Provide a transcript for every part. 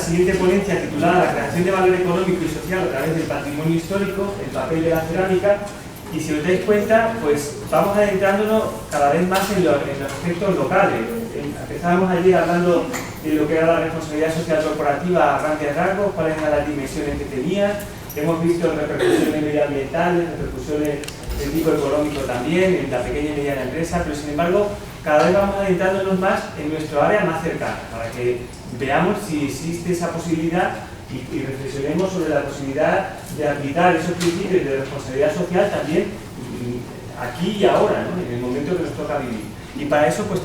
siguiente ponencia titulada La creación de valor económico y social a través del patrimonio histórico, el papel de la cerámica. Y si os dais cuenta, pues vamos adentrándonos cada vez más en los aspectos locales. Empezábamos ayer hablando de lo que era la responsabilidad social corporativa a grandes rasgos, cuáles eran las dimensiones que tenía. Hemos visto repercusiones medioambientales, repercusiones de tipo económico también, en la pequeña y mediana empresa, pero sin embargo, cada vez vamos adentrándonos más en nuestro área más cercana, para que veamos si existe esa posibilidad y reflexionemos sobre la posibilidad de aplicar esos principios de responsabilidad social también aquí y ahora, ¿no? En el momento que nos toca vivir. Y para eso pues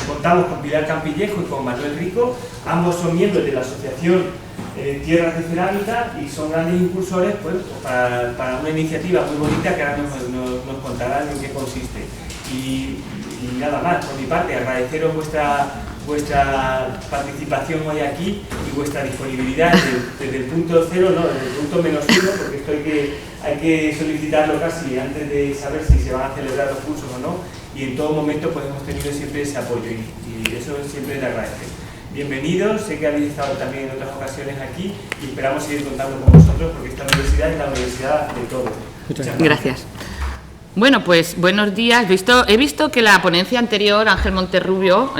contamos con Pilar Campillejo y con Manuel Rico, ambos son miembros de la asociación Tierras de Cerámica y son grandes impulsores pues, para una iniciativa muy bonita que ahora nos contarán en qué consiste. Y nada más, por mi parte, agradeceros vuestra participación hoy aquí y vuestra disponibilidad desde el punto cero, no, desde el punto -1, porque esto hay que solicitarlo casi antes de saber si se van a celebrar los cursos o no, y en todo momento pues hemos tenido siempre ese apoyo y eso siempre es de agradecer. Bienvenidos, sé que habéis estado también en otras ocasiones aquí y esperamos seguir contando con vosotros porque esta universidad es la universidad de todos. Muchas gracias. Bueno, pues buenos días. He visto que la ponencia anterior, Ángel Monterrubio,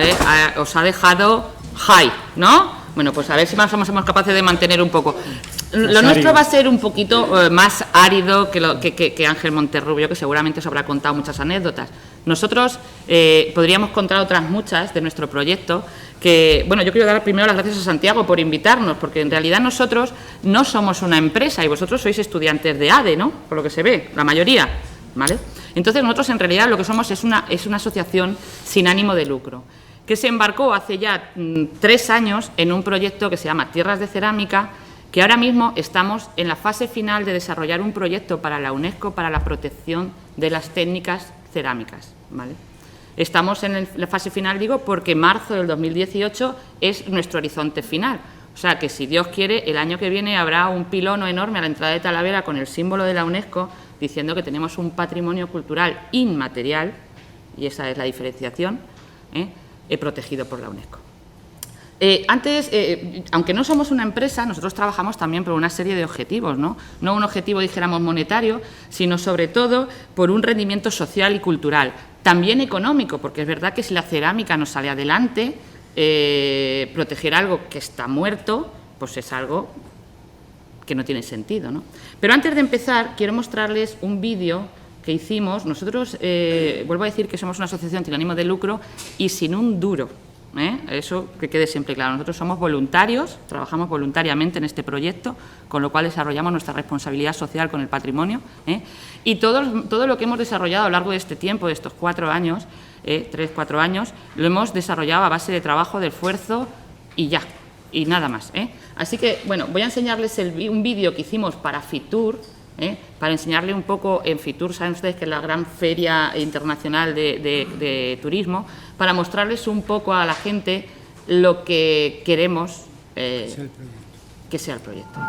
os ha dejado high, ¿no? Bueno, pues a ver si más somos capaces de mantener un poco. Lo nuestro va a ser un poquito más árido que Ángel Monterrubio, que seguramente os habrá contado muchas anécdotas. Nosotros podríamos contar otras muchas de nuestro proyecto, que, bueno, yo quiero dar primero las gracias a Santiago por invitarnos, porque en realidad nosotros no somos una empresa y vosotros sois estudiantes de ADE, ¿no? Por lo que se ve, la mayoría, ¿vale? Entonces nosotros en realidad lo que somos es una asociación sin ánimo de lucro, que se embarcó hace ya 3 años en un proyecto que se llama Tierras de Cerámica, que ahora mismo estamos en la fase final de desarrollar un proyecto para la UNESCO para la protección de las técnicas cerámicas, ¿vale? Estamos en la fase final, digo, porque marzo del 2018 es nuestro horizonte final. O sea, que si Dios quiere, el año que viene habrá un pilono enorme a la entrada de Talavera con el símbolo de la UNESCO diciendo que tenemos un patrimonio cultural inmaterial, y esa es la diferenciación, protegido por la UNESCO. Aunque no somos una empresa, nosotros trabajamos también por una serie de objetivos, ¿no? No un objetivo, dijéramos, monetario, sino sobre todo por un rendimiento social y cultural, también económico, porque es verdad que si la cerámica nos sale adelante, proteger algo que está muerto, pues es algo que no tiene sentido, ¿no? Pero antes de empezar, quiero mostrarles un vídeo que hicimos. Nosotros, vuelvo a decir que somos una asociación sin ánimo de lucro y sin un duro. Eso que quede siempre claro. Nosotros somos voluntarios, trabajamos voluntariamente en este proyecto, con lo cual desarrollamos nuestra responsabilidad social con el patrimonio, y todo lo que hemos desarrollado a lo largo de este tiempo, de estos 4 años, 3-4 años, lo hemos desarrollado a base de trabajo, de esfuerzo y ya, y nada más. Así que, bueno, voy a enseñarles un vídeo que hicimos para Fitur, para enseñarle un poco en Fitur, saben ustedes que es la gran feria internacional de turismo, para mostrarles un poco a la gente lo que queremos que sea el proyecto.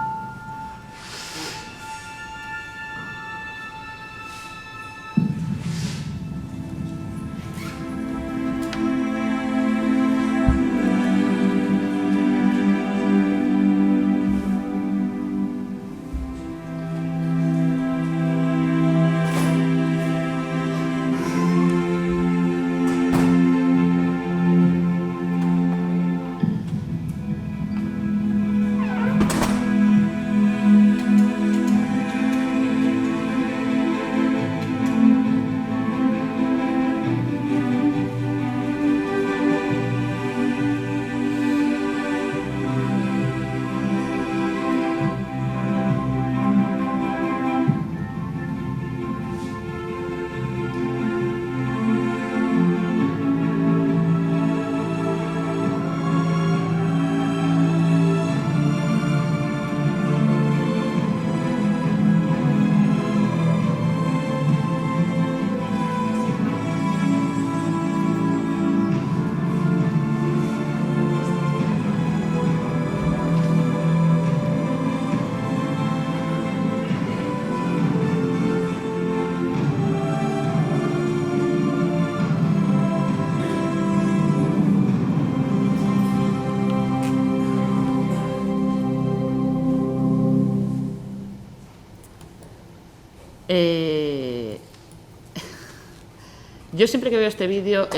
Yo siempre que veo este vídeo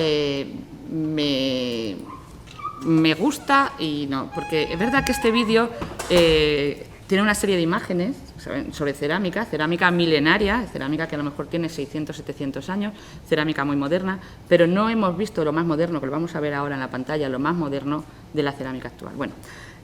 me gusta y no, porque es verdad que este vídeo tiene una serie de imágenes sobre cerámica, cerámica milenaria, cerámica que a lo mejor tiene 600, 700 años, cerámica muy moderna, pero no hemos visto lo más moderno, que lo vamos a ver ahora en la pantalla, lo más moderno de la cerámica actual. Bueno,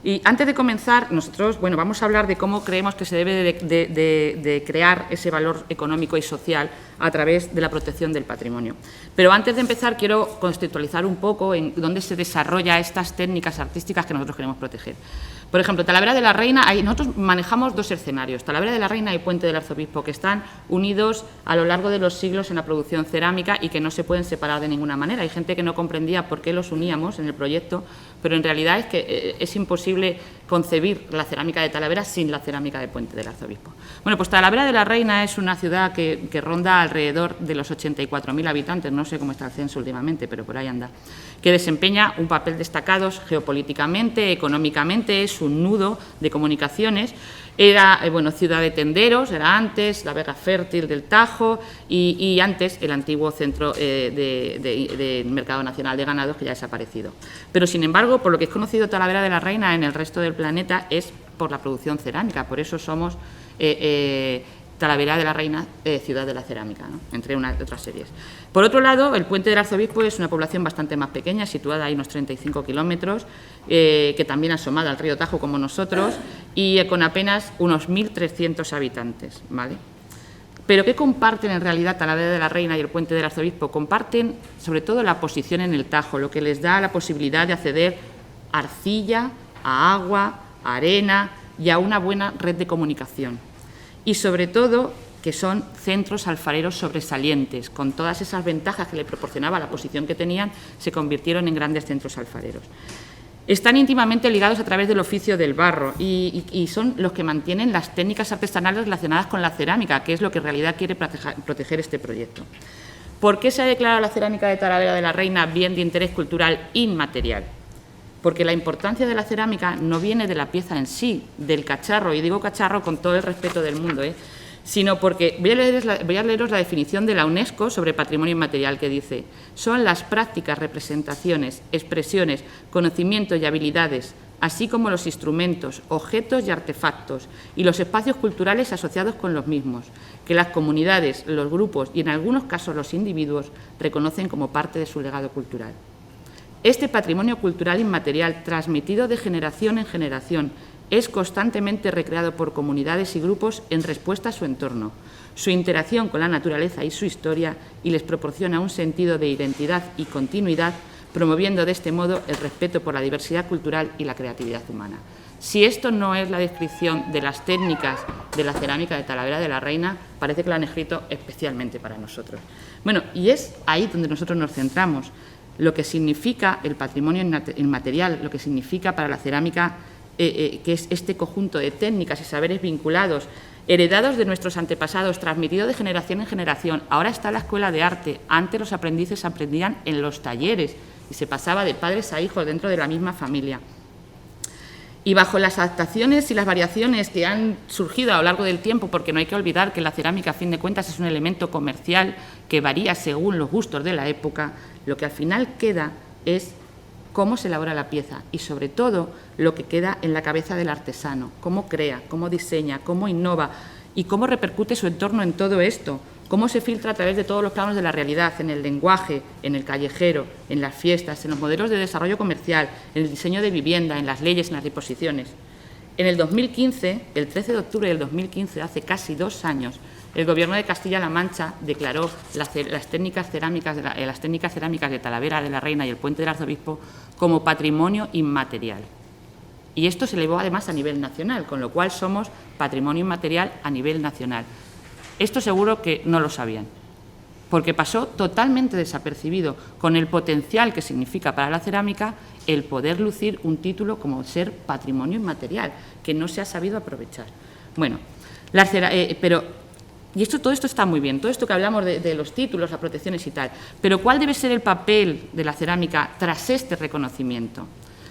y antes de comenzar, nosotros vamos a hablar de cómo creemos que se debe de crear ese valor económico y social a través de la protección del patrimonio. Pero antes de empezar, quiero contextualizar un poco en dónde se desarrollan estas técnicas artísticas que nosotros queremos proteger. Por ejemplo, Talavera de la Reina, nosotros manejamos dos escenarios, Talavera de la Reina y Puente del Arzobispo, que están unidos a lo largo de los siglos en la producción cerámica y que no se pueden separar de ninguna manera. Hay gente que no comprendía por qué los uníamos en el proyecto, pero en realidad es que es imposible concebir la cerámica de Talavera sin la cerámica de Puente del Arzobispo. Bueno, pues Talavera de la Reina es una ciudad que ronda alrededor de los 84.000 habitantes, no sé cómo está el censo últimamente, pero por ahí anda, que desempeña un papel destacado geopolíticamente, económicamente, es un nudo de comunicaciones. Era ciudad de tenderos, era antes la Vega Fértil del Tajo y antes el antiguo centro del Mercado Nacional de Ganados, que ya ha desaparecido. Pero, sin embargo, por lo que es conocido Talavera de la Reina en el resto del planeta es por la producción cerámica, por eso somos Talavera de la Reina, ciudad de la cerámica, ¿no? Entre otras series. Por otro lado, el Puente del Arzobispo es una población bastante más pequeña, situada ahí unos 35 kilómetros, que también asomada al río Tajo como nosotros, y con apenas unos 1.300 habitantes, ¿vale? Pero ¿qué comparten en realidad Talavera de la Reina y el Puente del Arzobispo? Comparten sobre todo la posición en el Tajo, lo que les da la posibilidad de acceder a arcilla, a agua, a arena y a una buena red de comunicación. Y sobre todo que son centros alfareros sobresalientes, con todas esas ventajas que le proporcionaba la posición que tenían, se convirtieron en grandes centros alfareros. Están íntimamente ligados a través del oficio del barro y son los que mantienen las técnicas artesanales relacionadas con la cerámica, que es lo que en realidad quiere proteger este proyecto. ¿Por qué se ha declarado la cerámica de Talavera de la Reina bien de interés cultural inmaterial? Porque la importancia de la cerámica no viene de la pieza en sí, del cacharro, y digo cacharro con todo el respeto del mundo, sino porque voy a leeros la definición de la UNESCO sobre patrimonio inmaterial, que dice: son las prácticas, representaciones, expresiones, conocimientos y habilidades, así como los instrumentos, objetos y artefactos, y los espacios culturales asociados con los mismos, que las comunidades, los grupos y en algunos casos los individuos reconocen como parte de su legado cultural. Este patrimonio cultural inmaterial, transmitido de generación en generación, es constantemente recreado por comunidades y grupos en respuesta a su entorno, su interacción con la naturaleza y su historia, y les proporciona un sentido de identidad y continuidad, promoviendo de este modo el respeto por la diversidad cultural y la creatividad humana. Si esto no es la descripción de las técnicas de la cerámica de Talavera de la Reina, parece que lo han escrito especialmente para nosotros. Bueno, y es ahí donde nosotros nos centramos. Lo que significa el patrimonio inmaterial, lo que significa para la cerámica, que es este conjunto de técnicas y saberes vinculados, heredados de nuestros antepasados, transmitidos de generación en generación. Ahora está la escuela de arte. Antes los aprendices aprendían en los talleres y se pasaba de padres a hijos dentro de la misma familia. Y bajo las adaptaciones y las variaciones que han surgido a lo largo del tiempo, porque no hay que olvidar que la cerámica, a fin de cuentas, es un elemento comercial que varía según los gustos de la época, lo que al final queda es cómo se elabora la pieza y, sobre todo, lo que queda en la cabeza del artesano, cómo crea, cómo diseña, cómo innova y cómo repercute su entorno en todo esto, cómo se filtra a través de todos los planos de la realidad, en el lenguaje, en el callejero, en las fiestas, en los modelos de desarrollo comercial, en el diseño de vivienda, en las leyes, en las disposiciones. En el 2015, el 13 de octubre del 2015, hace casi 2 años, el Gobierno de Castilla-La Mancha declaró las técnicas cerámicas de Talavera de la Reina y el Puente del Arzobispo como patrimonio inmaterial. Y esto se elevó además a nivel nacional, con lo cual somos patrimonio inmaterial a nivel nacional. Esto seguro que no lo sabían, porque pasó totalmente desapercibido, con el potencial que significa para la cerámica el poder lucir un título como ser patrimonio inmaterial, que no se ha sabido aprovechar. Bueno, todo esto está muy bien, todo esto que hablamos de los títulos, las protecciones y tal, pero ¿cuál debe ser el papel de la cerámica tras este reconocimiento?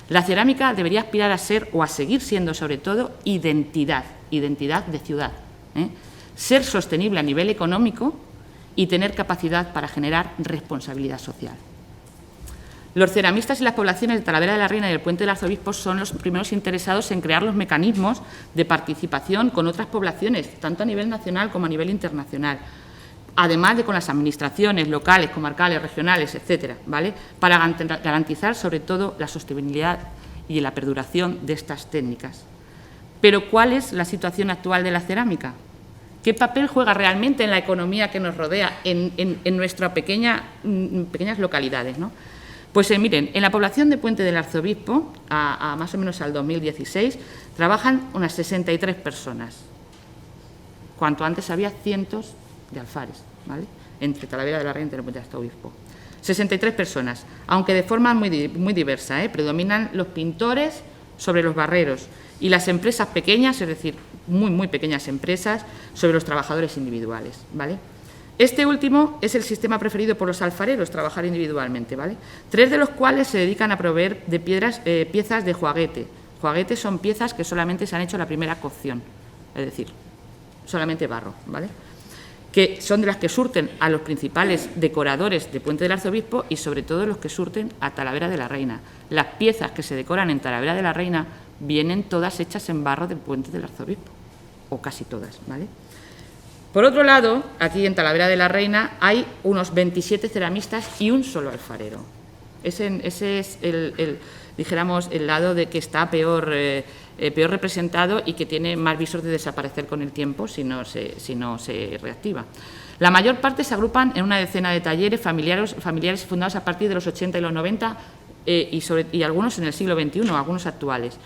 La cerámica debería aspirar a ser o a seguir siendo, sobre todo, identidad de ciudad, ser sostenible a nivel económico y tener capacidad para generar responsabilidad social. Los ceramistas y las poblaciones de Talavera de la Reina y el Puente del Arzobispo son los primeros interesados en crear los mecanismos de participación con otras poblaciones, tanto a nivel nacional como a nivel internacional, además de con las administraciones locales, comarcales, regionales, etcétera, ¿vale? Para garantizar sobre todo la sostenibilidad y la perduración de estas técnicas. Pero ¿cuál es la situación actual de la cerámica? ¿Qué papel juega realmente en la economía que nos rodea en nuestras pequeñas localidades, ¿no? Pues miren, en la población de Puente del Arzobispo, a más o menos al 2016, trabajan unas 63 personas. Cuanto antes había cientos de alfares, ¿vale? Entre Talavera de la Reina y el Puente del Arzobispo. 63 personas, aunque de forma muy diversa, predominan los pintores sobre los barreros y las empresas pequeñas, es decir, muy pequeñas empresas, sobre los trabajadores individuales, ¿vale? Este último es el sistema preferido por los alfareros, trabajar individualmente, ¿vale? 3 de los cuales se dedican a proveer de piezas de juaguete. Juaguetes son piezas que solamente se han hecho la primera cocción, es decir, solamente barro, ¿vale? Que son de las que surten a los principales decoradores de Puente del Arzobispo y sobre todo los que surten a Talavera de la Reina. Las piezas que se decoran en Talavera de la Reina vienen todas hechas en barro del Puente del Arzobispo, o casi todas, ¿vale? Por otro lado, aquí en Talavera de la Reina hay unos 27 ceramistas y un solo alfarero. Ese es dijéramos, el lado de que está peor representado y que tiene más visos de desaparecer con el tiempo si no se reactiva. La mayor parte se agrupan en una decena de talleres familiares fundados a partir de los 80 y los 90 y algunos en el siglo XXI, algunos actuales.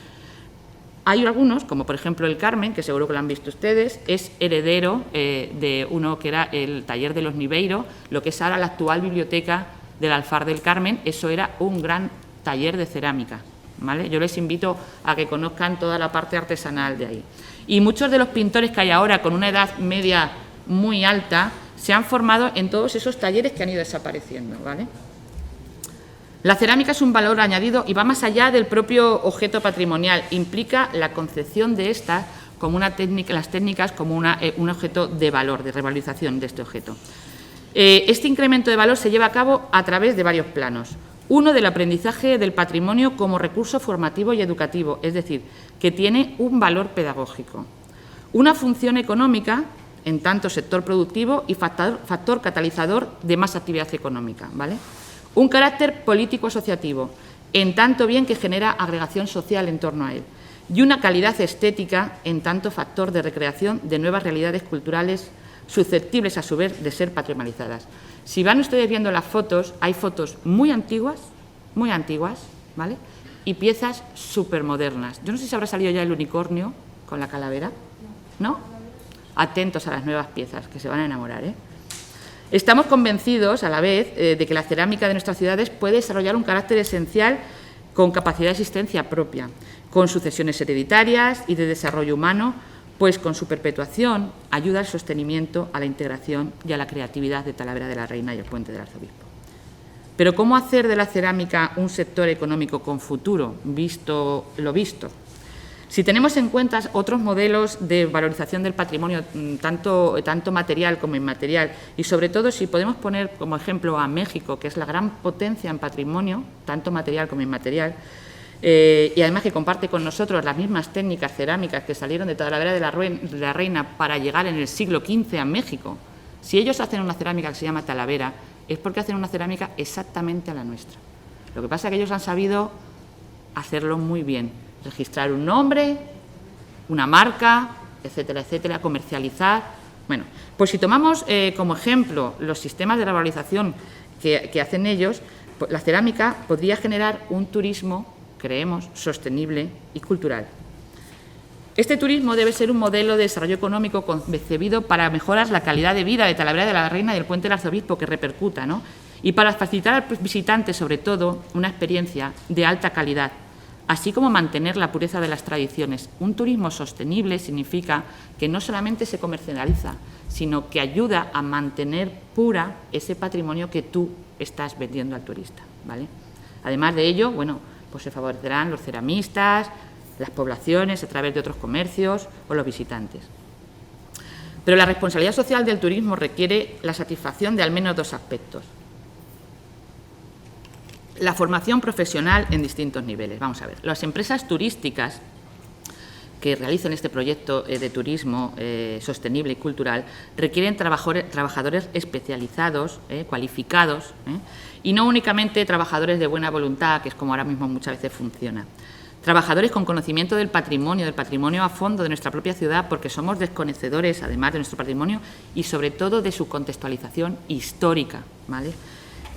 Hay algunos, como por ejemplo el Carmen, que seguro que lo han visto ustedes, es heredero de uno que era el taller de los Niveiro, lo que es ahora la actual biblioteca del Alfar del Carmen. Eso era un gran taller de cerámica, ¿vale? Yo les invito a que conozcan toda la parte artesanal de ahí. Y muchos de los pintores que hay ahora con una edad media muy alta se han formado en todos esos talleres que han ido desapareciendo, ¿vale? La cerámica es un valor añadido y va más allá del propio objeto patrimonial. Implica la concepción de estas como las técnicas como un objeto de valor, de revalorización de este objeto. Este incremento de valor se lleva a cabo a través de varios planos. Uno, del aprendizaje del patrimonio como recurso formativo y educativo, es decir, que tiene un valor pedagógico. Una función económica, en tanto sector productivo y factor catalizador de más actividad económica, ¿vale? Un carácter político-asociativo, en tanto bien que genera agregación social en torno a él, y una calidad estética, en tanto factor de recreación de nuevas realidades culturales susceptibles, a su vez, de ser patrimonializadas. Si van ustedes viendo las fotos, hay fotos muy antiguas, ¿vale? Y piezas supermodernas. Yo no sé si habrá salido ya el unicornio con la calavera, ¿no? Atentos a las nuevas piezas, que se van a enamorar, ¿eh? Estamos convencidos, a la vez, de que la cerámica de nuestras ciudades puede desarrollar un carácter esencial con capacidad de existencia propia, con sucesiones hereditarias y de desarrollo humano, pues con su perpetuación ayuda al sostenimiento, a la integración y a la creatividad de Talavera de la Reina y el Puente del Arzobispo. Pero ¿cómo hacer de la cerámica un sector económico con futuro, visto lo visto? Si tenemos en cuenta otros modelos de valorización del patrimonio, tanto material como inmaterial, y sobre todo si podemos poner como ejemplo a México, que es la gran potencia en patrimonio, tanto material como inmaterial, y además que comparte con nosotros las mismas técnicas cerámicas que salieron de Talavera de la Reina para llegar en el siglo XV a México. Si ellos hacen una cerámica que se llama Talavera, es porque hacen una cerámica exactamente a la nuestra. Lo que pasa es que ellos han sabido hacerlo muy bien, registrar un nombre, una marca, etcétera, etcétera, comercializar. Bueno, pues si tomamos como ejemplo los sistemas de revalorización que hacen ellos, pues la cerámica podría generar un turismo, creemos, sostenible y cultural. Este turismo debe ser un modelo de desarrollo económico concebido para mejorar la calidad de vida de Talavera de la Reina y del Puente del Arzobispo, que repercuta, ¿no? Y para facilitar al visitante, sobre todo, una experiencia de alta calidad, así como mantener la pureza de las tradiciones. Un turismo sostenible significa que no solamente se comercializa, sino que ayuda a mantener pura ese patrimonio que tú estás vendiendo al turista, ¿vale? Además de ello, bueno, pues se favorecerán los ceramistas, las poblaciones a través de otros comercios o los visitantes. Pero la responsabilidad social del turismo requiere la satisfacción de al menos dos aspectos. La formación profesional en distintos niveles. Vamos a ver, las empresas turísticas que realicen este proyecto de turismo sostenible y cultural requieren trabajadores especializados, cualificados, y no únicamente trabajadores de buena voluntad, que es como ahora mismo muchas veces funciona. Trabajadores con conocimiento del patrimonio a fondo de nuestra propia ciudad, porque somos desconocedores, además de nuestro patrimonio, y sobre todo de su contextualización histórica, ¿vale?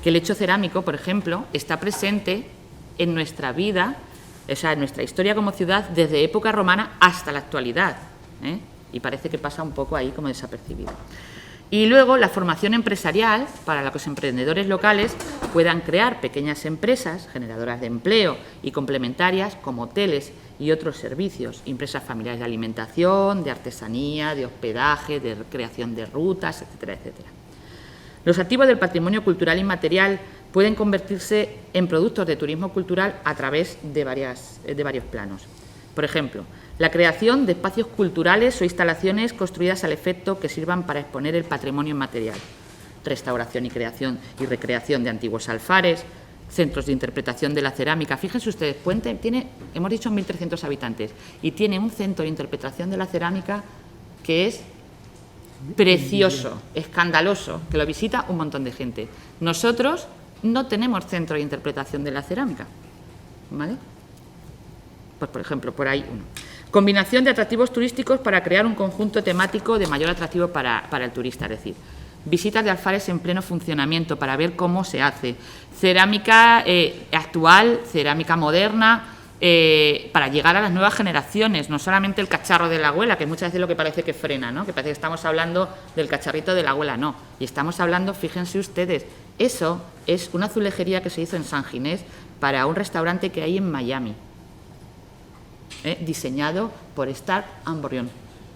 Que el hecho cerámico, por ejemplo, está presente en nuestra vida, o sea, en nuestra historia como ciudad, desde época romana hasta la actualidad, y parece que pasa un poco ahí como desapercibido. Y luego la formación empresarial para que los emprendedores locales puedan crear pequeñas empresas generadoras de empleo y complementarias como hoteles y otros servicios, empresas familiares de alimentación, de artesanía, de hospedaje, de creación de rutas, etcétera, etcétera. Los activos del patrimonio cultural inmaterial pueden convertirse en productos de turismo cultural a través de varios planos. Por ejemplo, la creación de espacios culturales o instalaciones construidas al efecto que sirvan para exponer el patrimonio inmaterial, restauración y creación y recreación de antiguos alfares, centros de interpretación de la cerámica. Fíjense ustedes, Puente tiene, hemos dicho, 1.300 habitantes y tiene un centro de interpretación de la cerámica que es precioso, escandaloso, que lo visita un montón de gente. Nosotros no tenemos centro de interpretación de la cerámica, ¿vale? Pues, por ejemplo, por ahí uno. Combinación de atractivos turísticos para crear un conjunto temático de mayor atractivo para el turista, es decir, visitas de alfares en pleno funcionamiento para ver cómo se hace, cerámica actual, cerámica moderna, para llegar a las nuevas generaciones, no solamente el cacharro de la abuela, que muchas veces lo que parece que frena, ¿no? Que parece que estamos hablando del cacharrito de la abuela, no, y estamos hablando, fíjense ustedes, eso es una azulejería que se hizo en San Ginés para un restaurante que hay en Miami. Diseñado por Star Amborion.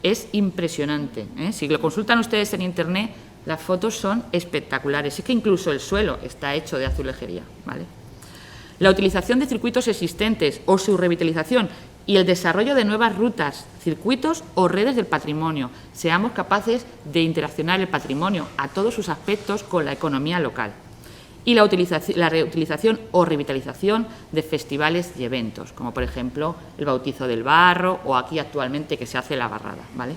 Es impresionante. Si lo consultan ustedes en internet, las fotos son espectaculares. Es que incluso el suelo está hecho de azulejería, ¿vale? La utilización de circuitos existentes o su revitalización y el desarrollo de nuevas rutas, circuitos o redes del patrimonio. Seamos capaces de interaccionar el patrimonio a todos sus aspectos con la economía local. Y la reutilización o revitalización de festivales y eventos, como por ejemplo el bautizo del barro o aquí actualmente que se hace la barrada, ¿vale?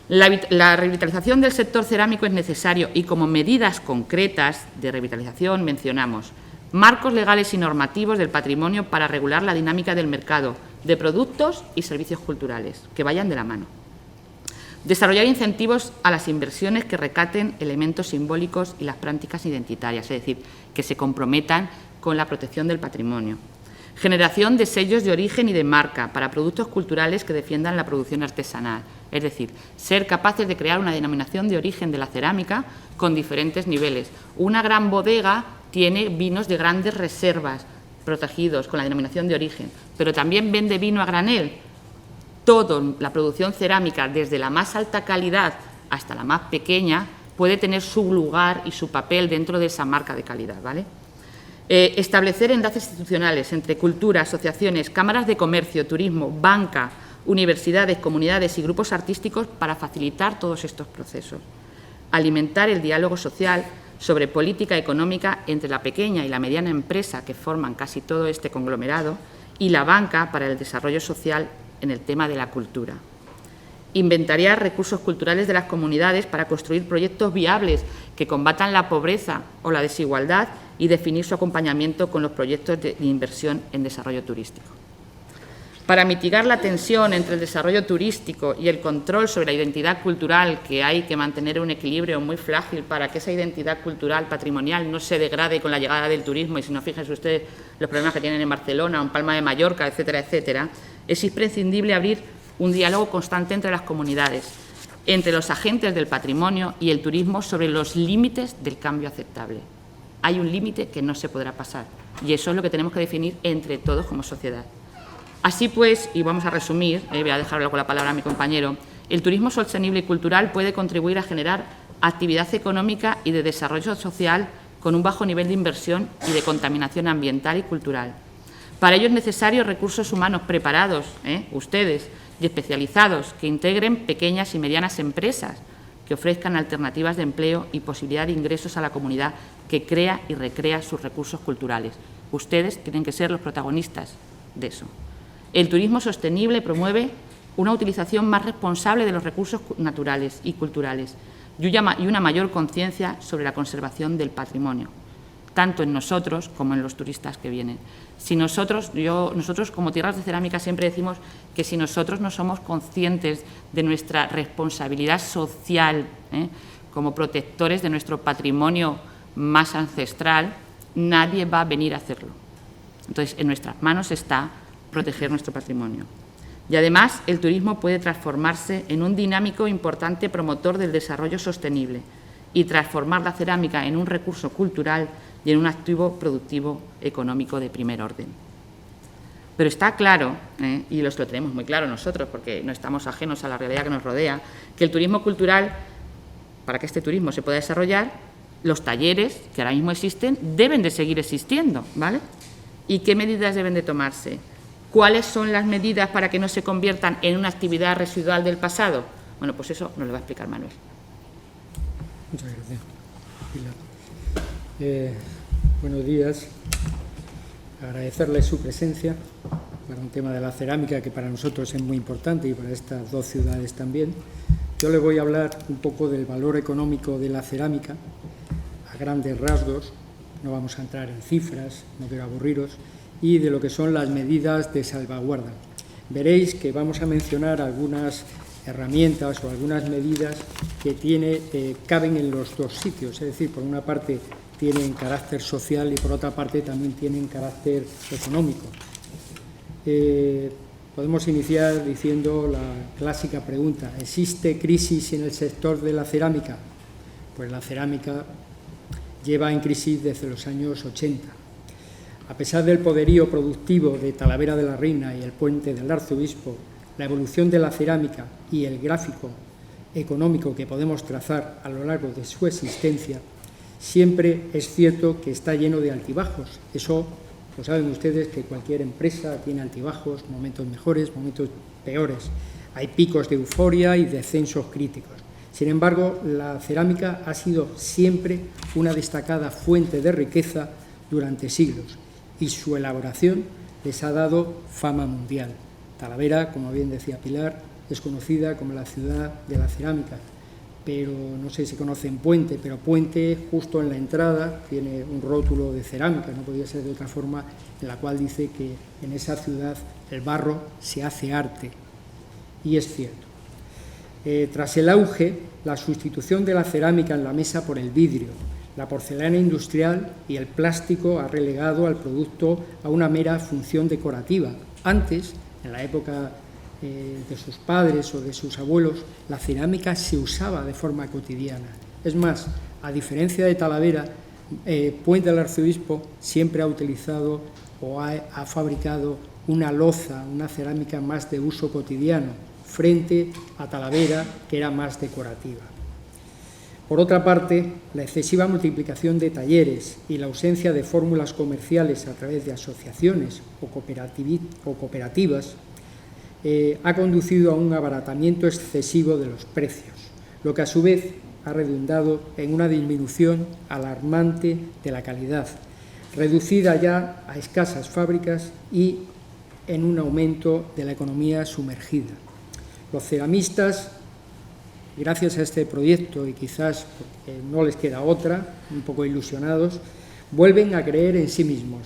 La revitalización del sector cerámico es necesario y como medidas concretas de revitalización mencionamos marcos legales y normativos del patrimonio para regular la dinámica del mercado de productos y servicios culturales, que vayan de la mano. Desarrollar incentivos a las inversiones que recaten elementos simbólicos y las prácticas identitarias, es decir, que se comprometan con la protección del patrimonio. Generación de sellos de origen y de marca para productos culturales que defiendan la producción artesanal, es decir, ser capaces de crear una denominación de origen de la cerámica con diferentes niveles. Una gran bodega tiene vinos de grandes reservas protegidos con la denominación de origen, pero también vende vino a granel. Toda la producción cerámica, desde la más alta calidad hasta la más pequeña, puede tener su lugar y su papel dentro de esa marca de calidad, ¿vale? Establecer enlaces institucionales entre cultura, asociaciones, cámaras de comercio, turismo, banca, universidades, comunidades y grupos artísticos para facilitar todos estos procesos. Alimentar el diálogo social sobre política económica entre la pequeña y la mediana empresa que forman casi todo este conglomerado y la banca para el desarrollo social en el tema de la cultura. Inventariar recursos culturales de las comunidades para construir proyectos viables que combatan la pobreza o la desigualdad y definir su acompañamiento con los proyectos de inversión en desarrollo turístico. Para mitigar la tensión entre el desarrollo turístico y el control sobre la identidad cultural, que hay que mantener un equilibrio muy frágil para que esa identidad cultural patrimonial no se degrade con la llegada del turismo, y si no, fíjense ustedes los problemas que tienen en Barcelona o en Palma de Mallorca, etcétera, etcétera, es imprescindible abrir un diálogo constante entre las comunidades, entre los agentes del patrimonio y el turismo sobre los límites del cambio aceptable. Hay un límite que no se podrá pasar y eso es lo que tenemos que definir entre todos como sociedad. Así pues, y vamos a resumir, voy a dejar luego la palabra a mi compañero, el turismo sostenible y cultural puede contribuir a generar actividad económica y de desarrollo social con un bajo nivel de inversión y de contaminación ambiental y cultural. Para ello es necesario recursos humanos preparados, ustedes, y especializados que integren pequeñas y medianas empresas, que ofrezcan alternativas de empleo y posibilidad de ingresos a la comunidad que crea y recrea sus recursos culturales. Ustedes tienen que ser los protagonistas de eso. El turismo sostenible promueve una utilización más responsable de los recursos naturales y culturales y una mayor conciencia sobre la conservación del patrimonio, tanto en nosotros como en los turistas que vienen. Si nosotros como Tierras de Cerámica siempre decimos que si nosotros no somos conscientes de nuestra responsabilidad social, como protectores de nuestro patrimonio más ancestral, nadie va a venir a hacerlo. Entonces, en nuestras manos está proteger nuestro patrimonio. Y además, el turismo puede transformarse en un dinámico importante promotor del desarrollo sostenible y transformar la cerámica en un recurso cultural y en un activo productivo económico de primer orden. Pero está claro, y lo tenemos muy claro nosotros, porque no estamos ajenos a la realidad que nos rodea, que el turismo cultural, para que este turismo se pueda desarrollar, los talleres que ahora mismo existen deben de seguir existiendo, ¿vale? ¿Y qué medidas deben de tomarse? ¿Cuáles son las medidas para que no se conviertan en una actividad residual del pasado? Bueno, pues eso nos lo va a explicar Manuel. Muchas gracias, Pilar. Buenos días. Agradecerles su presencia para un tema de la cerámica que para nosotros es muy importante y para estas dos ciudades también. Yo les voy a hablar un poco del valor económico de la cerámica, a grandes rasgos, no vamos a entrar en cifras, no quiero aburriros, y de lo que son las medidas de salvaguarda. Veréis que vamos a mencionar algunas herramientas o algunas medidas que caben en los dos sitios, es decir, por una parte tienen carácter social y por otra parte también tienen carácter económico. Podemos iniciar diciendo la clásica pregunta: ¿existe crisis en el sector de la cerámica? Pues la cerámica lleva en crisis desde los años 80. A pesar del poderío productivo de Talavera de la Reina y el Puente del Arzobispo, la evolución de la cerámica y el gráfico económico que podemos trazar a lo largo de su existencia, siempre es cierto que está lleno de altibajos. Eso lo saben ustedes, que cualquier empresa tiene altibajos, momentos mejores, momentos peores. Hay picos de euforia y descensos críticos. Sin embargo, la cerámica ha sido siempre una destacada fuente de riqueza durante siglos y su elaboración les ha dado fama mundial. Talavera, como bien decía Pilar, es conocida como la ciudad de la cerámica, pero no sé si conocen Puente, pero Puente, justo en la entrada, tiene un rótulo de cerámica, no podía ser de otra forma, en la cual dice que en esa ciudad el barro se hace arte, y es cierto. Tras el auge, la sustitución de la cerámica en la mesa por el vidrio, la porcelana industrial y el plástico ha relegado al producto a una mera función decorativa. Antes, en la época de sus padres o de sus abuelos, la cerámica se usaba de forma cotidiana. Es más, a diferencia de Talavera, Puente del Arzobispo siempre ha utilizado o ha fabricado una loza, una cerámica más de uso cotidiano, frente a Talavera, que era más decorativa. Por otra parte, la excesiva multiplicación de talleres y la ausencia de fórmulas comerciales a través de asociaciones o cooperativas ha conducido a un abaratamiento excesivo de los precios, lo que a su vez ha redundado en una disminución alarmante de la calidad, reducida ya a escasas fábricas y en un aumento de la economía sumergida. Los ceramistas, gracias a este proyecto y quizás porque no les queda otra, un poco ilusionados, vuelven a creer en sí mismos,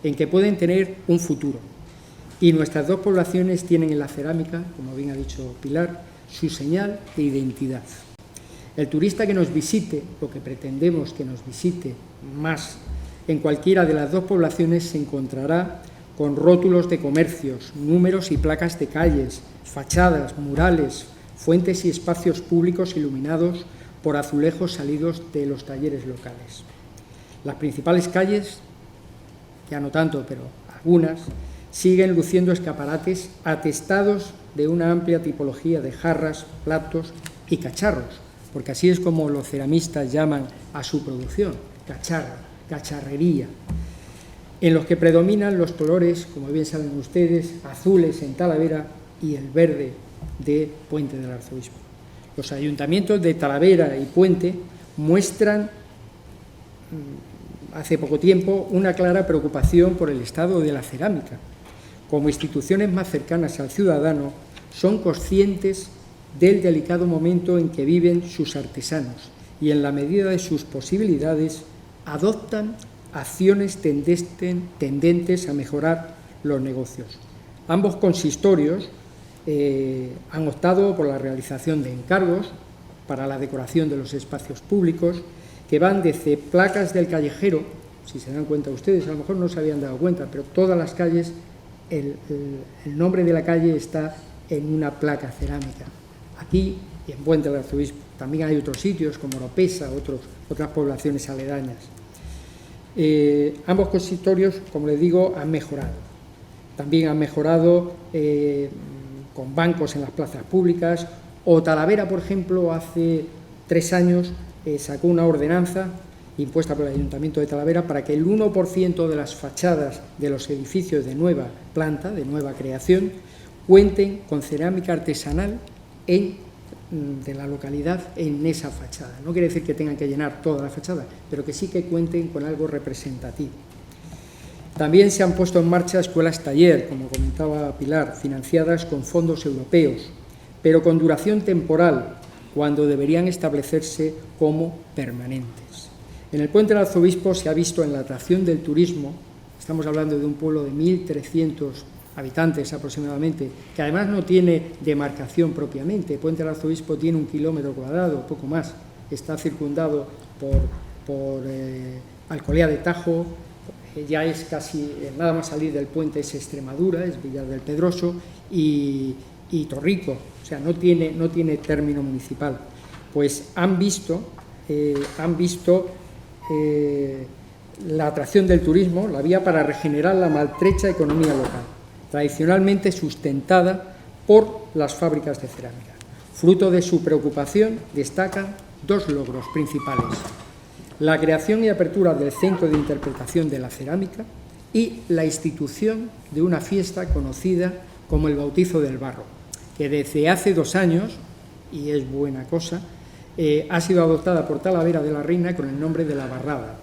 en que pueden tener un futuro. Y nuestras dos poblaciones tienen en la cerámica, como bien ha dicho Pilar, su señal de identidad. El turista que nos visite, o que pretendemos que nos visite más, en cualquiera de las dos poblaciones se encontrará con rótulos de comercios, números y placas de calles, fachadas, murales, fuentes y espacios públicos iluminados por azulejos salidos de los talleres locales. Las principales calles, ya no tanto, pero algunas, siguen luciendo escaparates atestados de una amplia tipología de jarras, platos y cacharros, porque así es como los ceramistas llaman a su producción, cacharra, cacharrería, en los que predominan los colores, como bien saben ustedes, azules en Talavera y el verde de Puente del Arzobispo. Los ayuntamientos de Talavera y Puente muestran hace poco tiempo una clara preocupación por el estado de la cerámica. Como instituciones más cercanas al ciudadano, son conscientes del delicado momento en que viven sus artesanos y, en la medida de sus posibilidades, adoptan acciones tendentes a mejorar los negocios. Ambos consistorios han optado por la realización de encargos para la decoración de los espacios públicos, que van desde placas del callejero, si se dan cuenta ustedes, a lo mejor no se habían dado cuenta, pero todas las calles, el nombre de la calle está en una placa cerámica. Aquí y en Puente del Arzobispo. También hay otros sitios como Oropesa, otras poblaciones aledañas. Ambos consistorios, como les digo, han mejorado. También han mejorado con bancos en las plazas públicas, o Talavera, por ejemplo, hace 3 años sacó una ordenanza impuesta por el Ayuntamiento de Talavera para que el 1% de las fachadas de los edificios de nueva planta, de nueva creación, cuenten con cerámica artesanal de la localidad en esa fachada. No quiere decir que tengan que llenar toda la fachada, pero que sí que cuenten con algo representativo. También se han puesto en marcha escuelas taller, como comentaba Pilar, financiadas con fondos europeos, pero con duración temporal, cuando deberían establecerse como permanentes. En el Puente del Arzobispo se ha visto en la atracción del turismo, estamos hablando de un pueblo de 1.300 habitantes aproximadamente, que además no tiene demarcación propiamente. Puente del Arzobispo tiene 1 kilómetro cuadrado, poco más. Está circundado por Alcolea de Tajo, ya es casi, nada más salir del puente es Extremadura, es Villar del Pedroso, y Torrico, o sea, no tiene término municipal. Pues han visto la atracción del turismo, la vía para regenerar la maltrecha economía local, tradicionalmente sustentada por las fábricas de cerámica. Fruto de su preocupación destacan 2 logros principales: la creación y apertura del Centro de Interpretación de la Cerámica y la institución de una fiesta conocida como el Bautizo del Barro, que desde hace 2 años, y es buena cosa, ha sido adoptada por Talavera de la Reina con el nombre de la Barrada.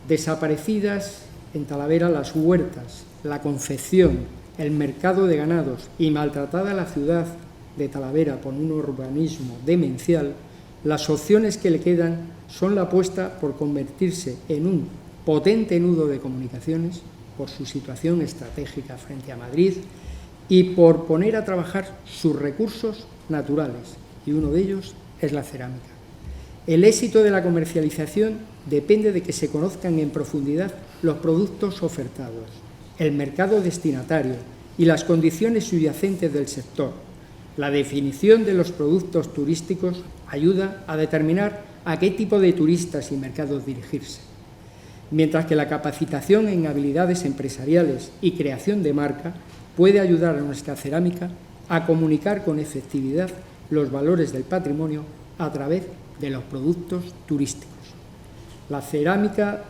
Desaparecidas en Talavera las huertas, la confección, el mercado de ganados y maltratada la ciudad de Talavera por un urbanismo demencial, las opciones que le quedan son la apuesta por convertirse en un potente nudo de comunicaciones por su situación estratégica frente a Madrid y por poner a trabajar sus recursos naturales, y uno de ellos es la cerámica. El éxito de la comercialización depende de que se conozcan en profundidad los productos ofertados, el mercado destinatario y las condiciones subyacentes del sector. La definición de los productos turísticos ayuda a determinar a qué tipo de turistas y mercados dirigirse, mientras que la capacitación en habilidades empresariales y creación de marca puede ayudar a nuestra cerámica a comunicar con efectividad los valores del patrimonio a través de los productos turísticos. La cerámica,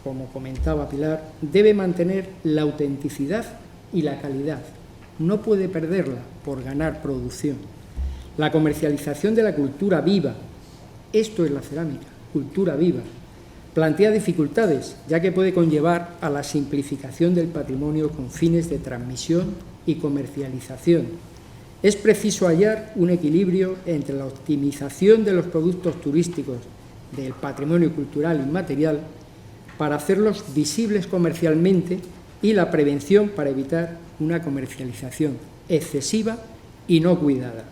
como comentaba Pilar, debe mantener la autenticidad y la calidad. No puede perderla por ganar producción. La comercialización de la cultura viva, esto es la cerámica, cultura viva, plantea dificultades, ya que puede conllevar a la simplificación del patrimonio con fines de transmisión y comercialización. Es preciso hallar un equilibrio entre la optimización de los productos turísticos del patrimonio cultural inmaterial para hacerlos visibles comercialmente y la prevención para evitar una comercialización excesiva y no cuidada.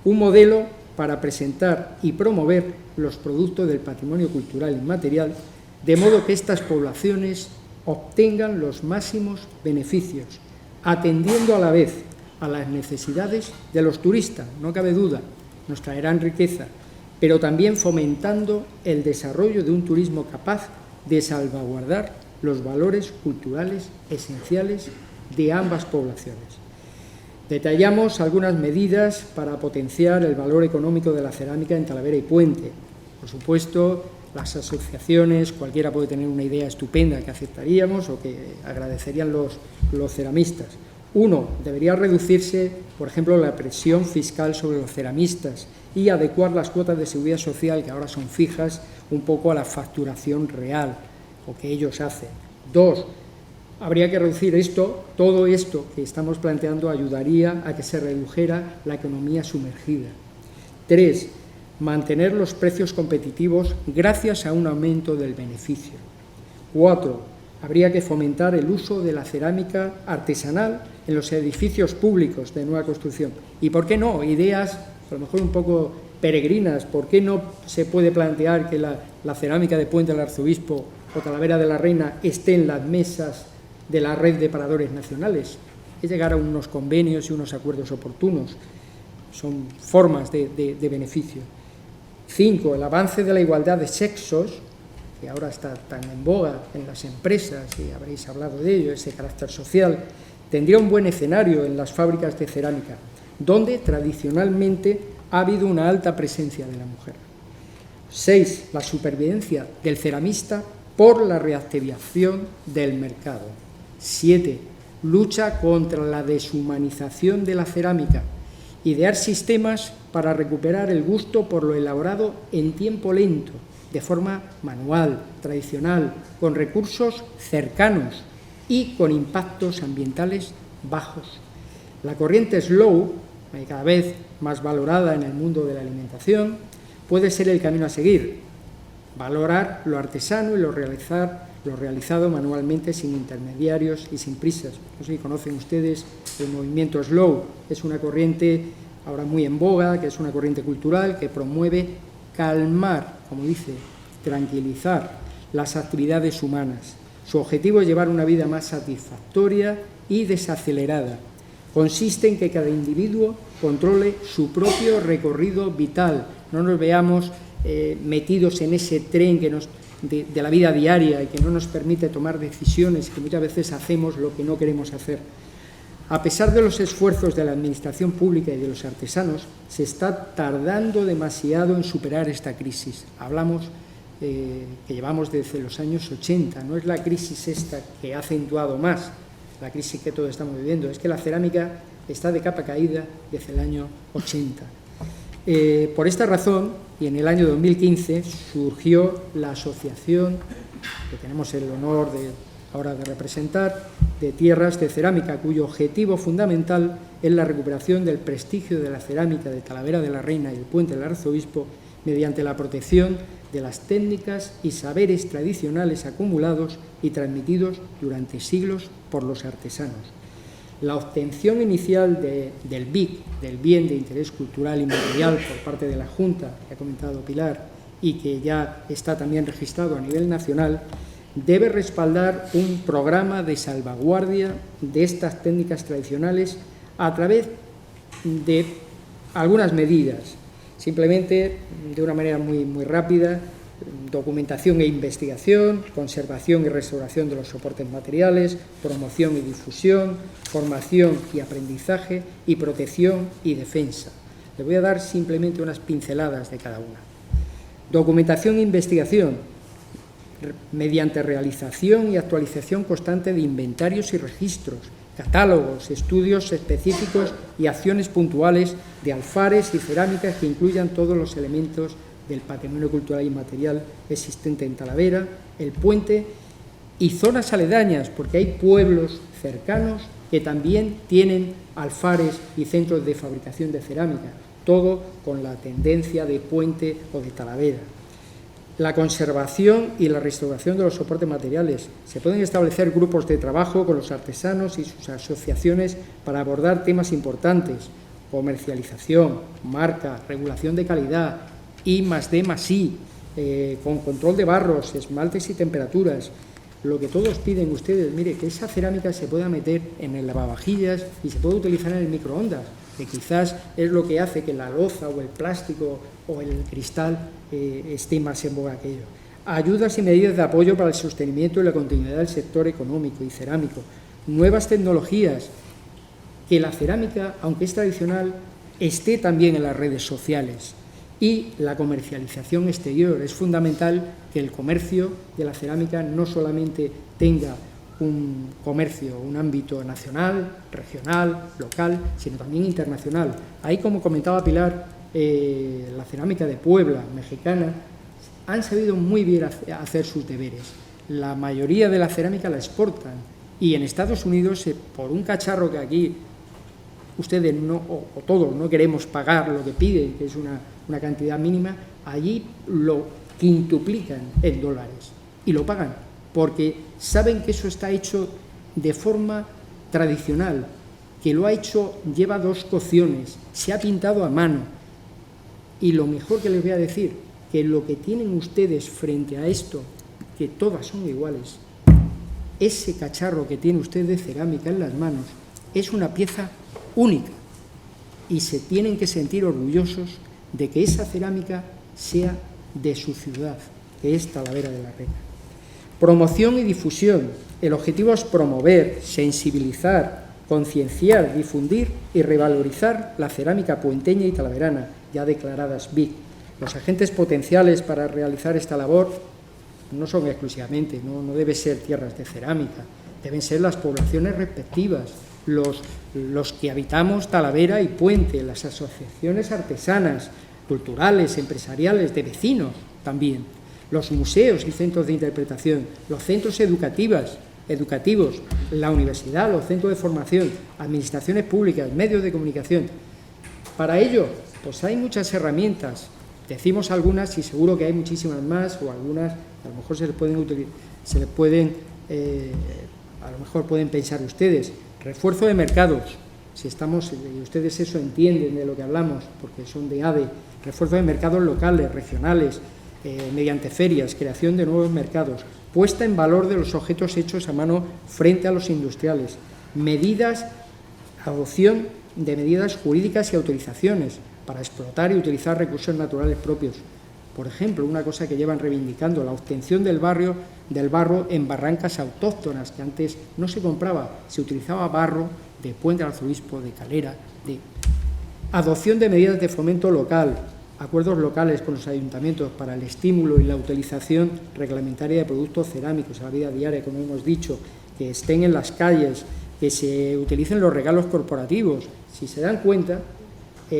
Un modelo para presentar y promover los productos del patrimonio cultural inmaterial, de modo que estas poblaciones obtengan los máximos beneficios, atendiendo a la vez a las necesidades de los turistas, no cabe duda, nos traerán riqueza, pero también fomentando el desarrollo de un turismo capaz de salvaguardar los valores culturales esenciales de ambas poblaciones. Detallamos algunas medidas para potenciar el valor económico de la cerámica en Talavera y Puente. Por supuesto, las asociaciones, cualquiera puede tener una idea estupenda que aceptaríamos o que agradecerían los ceramistas. Uno, debería reducirse, por ejemplo, la presión fiscal sobre los ceramistas y adecuar las cuotas de seguridad social, que ahora son fijas, un poco a la facturación real, o que ellos hacen. Dos, habría que reducir todo esto que estamos planteando ayudaría a que se redujera la economía sumergida. Tres, mantener los precios competitivos gracias a un aumento del beneficio. Cuatro, habría que fomentar el uso de la cerámica artesanal en los edificios públicos de nueva construcción. Y, ¿por qué no? Ideas, a lo mejor un poco peregrinas. ¿Por qué no se puede plantear que la cerámica de Puente del Arzobispo o Talavera de la Reina esté en las mesas de la red de paradores nacionales? Es llegar a unos convenios y unos acuerdos oportunos. Son formas de beneficio. 5. El avance de la igualdad de sexos, que ahora está tan en boga en las empresas, y habréis hablado de ello, ese carácter social, tendría un buen escenario en las fábricas de cerámica, donde tradicionalmente ha habido una alta presencia de la mujer. 6. La supervivencia del ceramista por la reactivación del mercado. 7. Lucha contra la deshumanización de la cerámica. Idear sistemas para recuperar el gusto por lo elaborado en tiempo lento, de forma manual, tradicional, con recursos cercanos y con impactos ambientales bajos. La corriente slow, cada vez más valorada en el mundo de la alimentación, puede ser el camino a seguir. Valorar lo artesano y lo realizado manualmente, sin intermediarios y sin prisas. No sé si conocen ustedes el movimiento slow. Es una corriente ahora muy en boga, que es una corriente cultural que promueve calmar, como dice, tranquilizar las actividades humanas. Su objetivo es llevar una vida más satisfactoria y desacelerada. Consiste en que cada individuo controle su propio recorrido vital. No nos veamos metidos en ese tren de la vida diaria y que no nos permite tomar decisiones, que muchas veces hacemos lo que no queremos hacer. A pesar de los esfuerzos de la administración pública y de los artesanos, se está tardando demasiado en superar esta crisis. Hablamos que llevamos desde los años 80, no es la crisis esta que ha acentuado más la crisis que todos estamos viviendo, es que la cerámica está de capa caída desde el año 80. Por esta razón, y en el año 2015, surgió la asociación, que tenemos el honor ahora de representar, de Tierras de Cerámica, cuyo objetivo fundamental es la recuperación del prestigio de la cerámica de Talavera de la Reina y el Puente del Arzobispo mediante la protección de las técnicas y saberes tradicionales acumulados y transmitidos durante siglos por los artesanos. La obtención inicial del BIC, del Bien de Interés Cultural y Material, por parte de la Junta, que ha comentado Pilar, y que ya está también registrado a nivel nacional, debe respaldar un programa de salvaguardia de estas técnicas tradicionales a través de algunas medidas. Simplemente, de una manera muy rápida, documentación e investigación, conservación y restauración de los soportes materiales, promoción y difusión, formación y aprendizaje y protección y defensa. Le voy a dar simplemente unas pinceladas de cada una. Documentación e investigación, mediante realización y actualización constante de inventarios y registros, catálogos, estudios específicos y acciones puntuales de alfares y cerámicas que incluyan todos los elementos del patrimonio cultural y material existente en Talavera, el Puente y zonas aledañas, porque hay pueblos cercanos que también tienen alfares y centros de fabricación de cerámica, todo con la tendencia de Puente o de Talavera. La conservación y la restauración de los soportes materiales. Se pueden establecer grupos de trabajo con los artesanos y sus asociaciones para abordar temas importantes: comercialización, marca, regulación de calidad, I+D+I, con control de barros, esmaltes y temperaturas. Lo que todos piden ustedes, mire, que esa cerámica se pueda meter en el lavavajillas y se pueda utilizar en el microondas, que quizás es lo que hace que la loza o el plástico o el cristal esté más en boga que ello. Ayudas y medidas de apoyo para el sostenimiento y la continuidad del sector económico y cerámico. Nuevas tecnologías, que la cerámica, aunque es tradicional, esté también en las redes sociales. Y la comercialización exterior. Es fundamental que el comercio de la cerámica no solamente tenga un comercio, un ámbito nacional, regional, local, sino también internacional. Ahí, como comentaba Pilar, la cerámica de Puebla, mexicana, han sabido muy bien hacer sus deberes. La mayoría de la cerámica la exportan, y en Estados Unidos, por un cacharro que aquí ustedes o todos no queremos pagar lo que piden, que es una cantidad mínima, allí lo quintuplican en dólares y lo pagan, porque saben que eso está hecho de forma tradicional, que lo ha hecho, lleva 2 cocciones, se ha pintado a mano. Y lo mejor que les voy a decir, que lo que tienen ustedes frente a esto, que todas son iguales, ese cacharro que tiene usted de cerámica en las manos es una pieza única, y se tienen que sentir orgullosos de que esa cerámica sea de su ciudad, que es Talavera de la Reina. Promoción y difusión. El objetivo es promover, sensibilizar, concienciar, difundir y revalorizar la cerámica puenteña y talaverana, ya declaradas BIC. Los agentes potenciales para realizar esta labor no son exclusivamente, no deben ser tierras de cerámica, deben ser las poblaciones respectivas, los que habitamos Talavera y Puente, las asociaciones artesanas, culturales, empresariales, de vecinos también, los museos y centros de interpretación, los centros educativos, la universidad, los centros de formación, administraciones públicas, medios de comunicación. Para ello, pues hay muchas herramientas. Decimos algunas y seguro que hay muchísimas más, o algunas a lo mejor a lo mejor pueden pensar ustedes. Refuerzo de mercados, si estamos, y ustedes eso entienden de lo que hablamos, porque son de ADE, refuerzo de mercados locales, regionales, mediante ferias, creación de nuevos mercados, puesta en valor de los objetos hechos a mano frente a los industriales, adopción de medidas jurídicas y autorizaciones para explotar y utilizar recursos naturales propios. Por ejemplo, una cosa que llevan reivindicando, la obtención del barro en barrancas autóctonas, que antes no se compraba, se utilizaba barro de Puente del Arzobispo, de Calera, adopción de medidas de fomento local, acuerdos locales con los ayuntamientos para el estímulo y la utilización reglamentaria de productos cerámicos a la vida diaria, como hemos dicho, que estén en las calles, que se utilicen los regalos corporativos. Si se dan cuenta,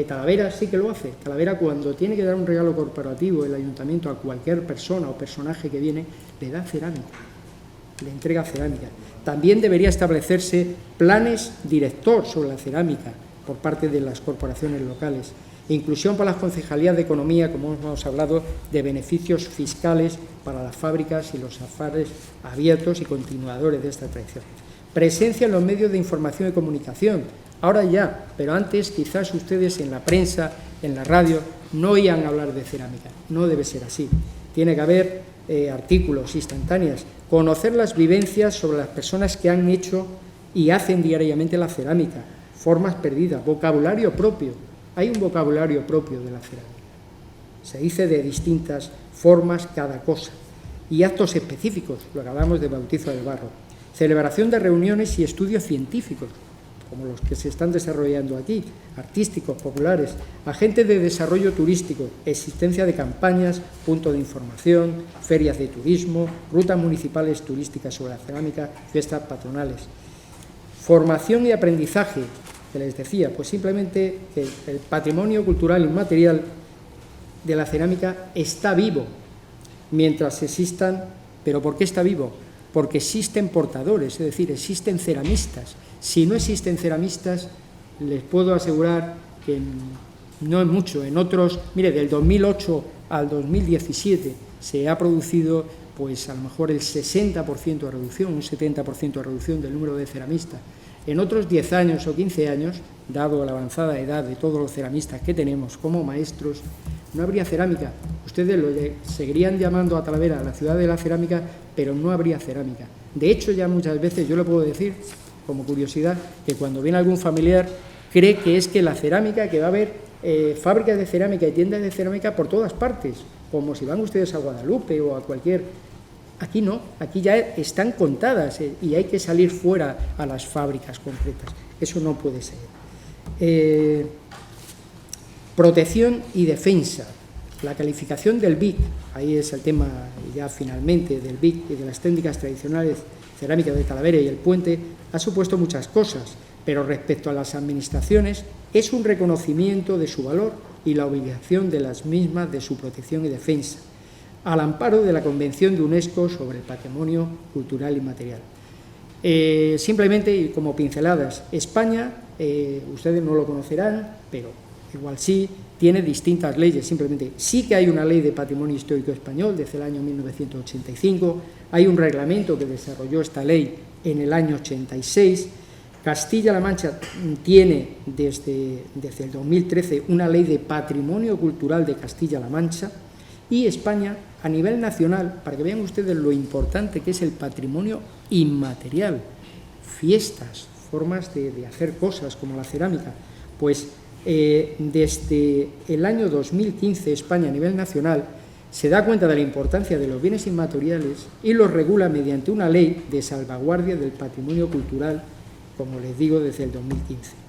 Talavera sí que lo hace. Talavera, cuando tiene que dar un regalo corporativo el ayuntamiento a cualquier persona o personaje que viene, le da cerámica, le entrega cerámica. También debería establecerse planes director sobre la cerámica por parte de las corporaciones locales. Inclusión para las concejalías de economía, como hemos hablado, de beneficios fiscales para las fábricas y los afares abiertos y continuadores de esta tradición. Presencia en los medios de información y comunicación. Ahora ya, pero antes quizás ustedes en la prensa, en la radio, no oían hablar de cerámica. No debe ser así. Tiene que haber artículos instantáneos, conocer las vivencias sobre las personas que han hecho y hacen diariamente la cerámica, formas perdidas, vocabulario propio. Hay un vocabulario propio de la cerámica. Se dice de distintas formas cada cosa. Y actos específicos, lo que hablamos de bautizo del barro. Celebración de reuniones y estudios científicos, como los que se están desarrollando aquí, artísticos, populares, agentes de desarrollo turístico, existencia de campañas, puntos de información, ferias de turismo, rutas municipales turísticas sobre la cerámica, fiestas patronales. Formación y aprendizaje, que les decía, pues simplemente que el patrimonio cultural inmaterial de la cerámica está vivo mientras existan. ¿Pero por qué está vivo? Porque existen portadores, es decir, existen ceramistas. Si no existen ceramistas, les puedo asegurar que no es mucho. En otros, mire, del 2008 al 2017 se ha producido, pues a lo mejor el 60% de reducción, un 70% de reducción del número de ceramistas. En otros 10 años o 15 años, dado la avanzada edad de todos los ceramistas que tenemos como maestros, no habría cerámica. Ustedes seguirían llamando a Talavera la ciudad de la cerámica, pero no habría cerámica. De hecho, ya muchas veces yo le puedo decir, como curiosidad, que cuando viene algún familiar cree que es que la cerámica, que va a haber fábricas de cerámica y tiendas de cerámica por todas partes, como si van ustedes a Guadalupe o a cualquier... Aquí no, aquí ya están contadas y hay que salir fuera a las fábricas concretas. Eso no puede ser. Protección y defensa. La calificación del BIC, ahí es el tema ya finalmente del BIC y de las técnicas tradicionales cerámica de Talavera y el Puente ha supuesto muchas cosas, pero respecto a las administraciones es un reconocimiento de su valor y la obligación de las mismas de su protección y defensa, al amparo de la Convención de UNESCO sobre el Patrimonio Cultural Inmaterial. Simplemente, y como pinceladas, España, ustedes no lo conocerán, pero igual sí, tiene distintas leyes. Simplemente sí que hay una ley de patrimonio histórico español desde el año 1985, hay un reglamento que desarrolló esta ley en el año 86. Castilla-La Mancha tiene desde el 2013 una ley de patrimonio cultural de Castilla-La Mancha, y España, a nivel nacional, para que vean ustedes lo importante que es el patrimonio inmaterial, fiestas, formas de hacer cosas como la cerámica, pues desde el año 2015 España a nivel nacional se da cuenta de la importancia de los bienes inmateriales y los regula mediante una ley de salvaguardia del patrimonio cultural, como les digo, desde el 2015.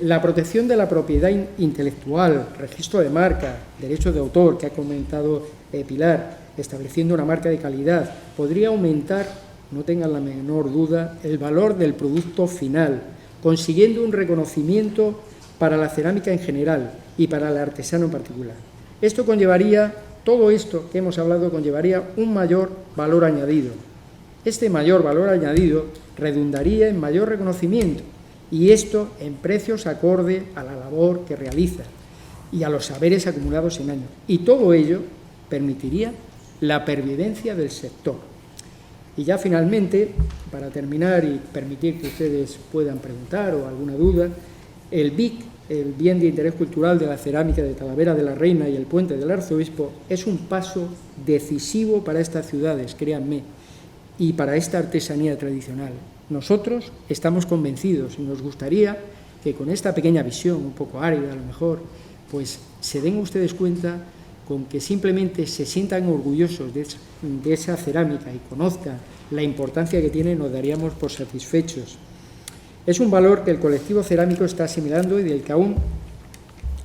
La protección de la propiedad intelectual, registro de marca, derechos de autor, que ha comentado Pilar, estableciendo una marca de calidad, podría aumentar, no tengan la menor duda, el valor del producto final, consiguiendo un reconocimiento para la cerámica en general y para el artesano en particular. Esto conllevaría, todo esto que hemos hablado, conllevaría un mayor valor añadido. Este mayor valor añadido redundaría en mayor reconocimiento, y esto en precios acorde a la labor que realiza y a los saberes acumulados en años. Y todo ello permitiría la pervivencia del sector. Y ya finalmente, para terminar y permitir que ustedes puedan preguntar o alguna duda, el BIC, el Bien de Interés Cultural de la Cerámica de Talavera de la Reina y el Puente del Arzobispo, es un paso decisivo para estas ciudades, créanme, y para esta artesanía tradicional. Nosotros estamos convencidos y nos gustaría que con esta pequeña visión, un poco árida a lo mejor, pues se den ustedes cuenta con que simplemente se sientan orgullosos de esa cerámica y conozcan la importancia que tiene, nos daríamos por satisfechos. Es un valor que el colectivo cerámico está asimilando y del que aún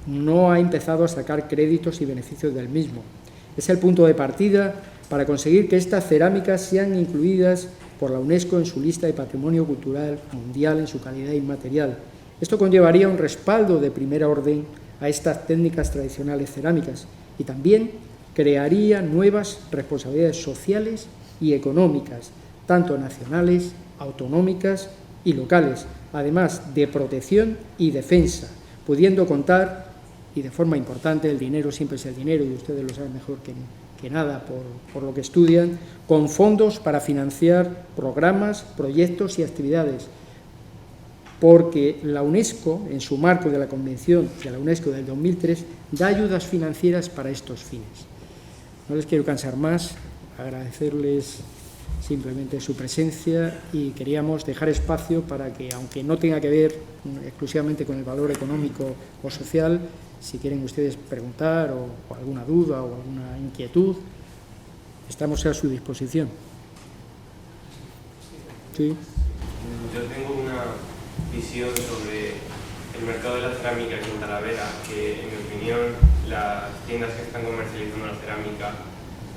no ha empezado a sacar créditos y beneficios del mismo. Es el punto de partida para conseguir que estas cerámicas sean incluidas por la UNESCO en su lista de Patrimonio Cultural Mundial en su calidad inmaterial. Esto conllevaría un respaldo de primera orden a estas técnicas tradicionales cerámicas y también crearía nuevas responsabilidades sociales y económicas, tanto nacionales, autonómicas y locales, además de protección y defensa, pudiendo contar, y de forma importante, el dinero siempre es el dinero y ustedes lo saben mejor que nada por lo que estudian, con fondos para financiar programas, proyectos y actividades, porque la UNESCO, en su marco de la Convención de la UNESCO del 2003, da ayudas financieras para estos fines. No les quiero cansar más, agradecerles simplemente su presencia y queríamos dejar espacio para que, aunque no tenga que ver exclusivamente con el valor económico o social, si quieren ustedes preguntar o alguna duda o alguna inquietud, estamos a su disposición. Sí. Yo tengo una visión sobre el mercado de la cerámica aquí en Talavera, que en mi opinión las tiendas que están comercializando la cerámica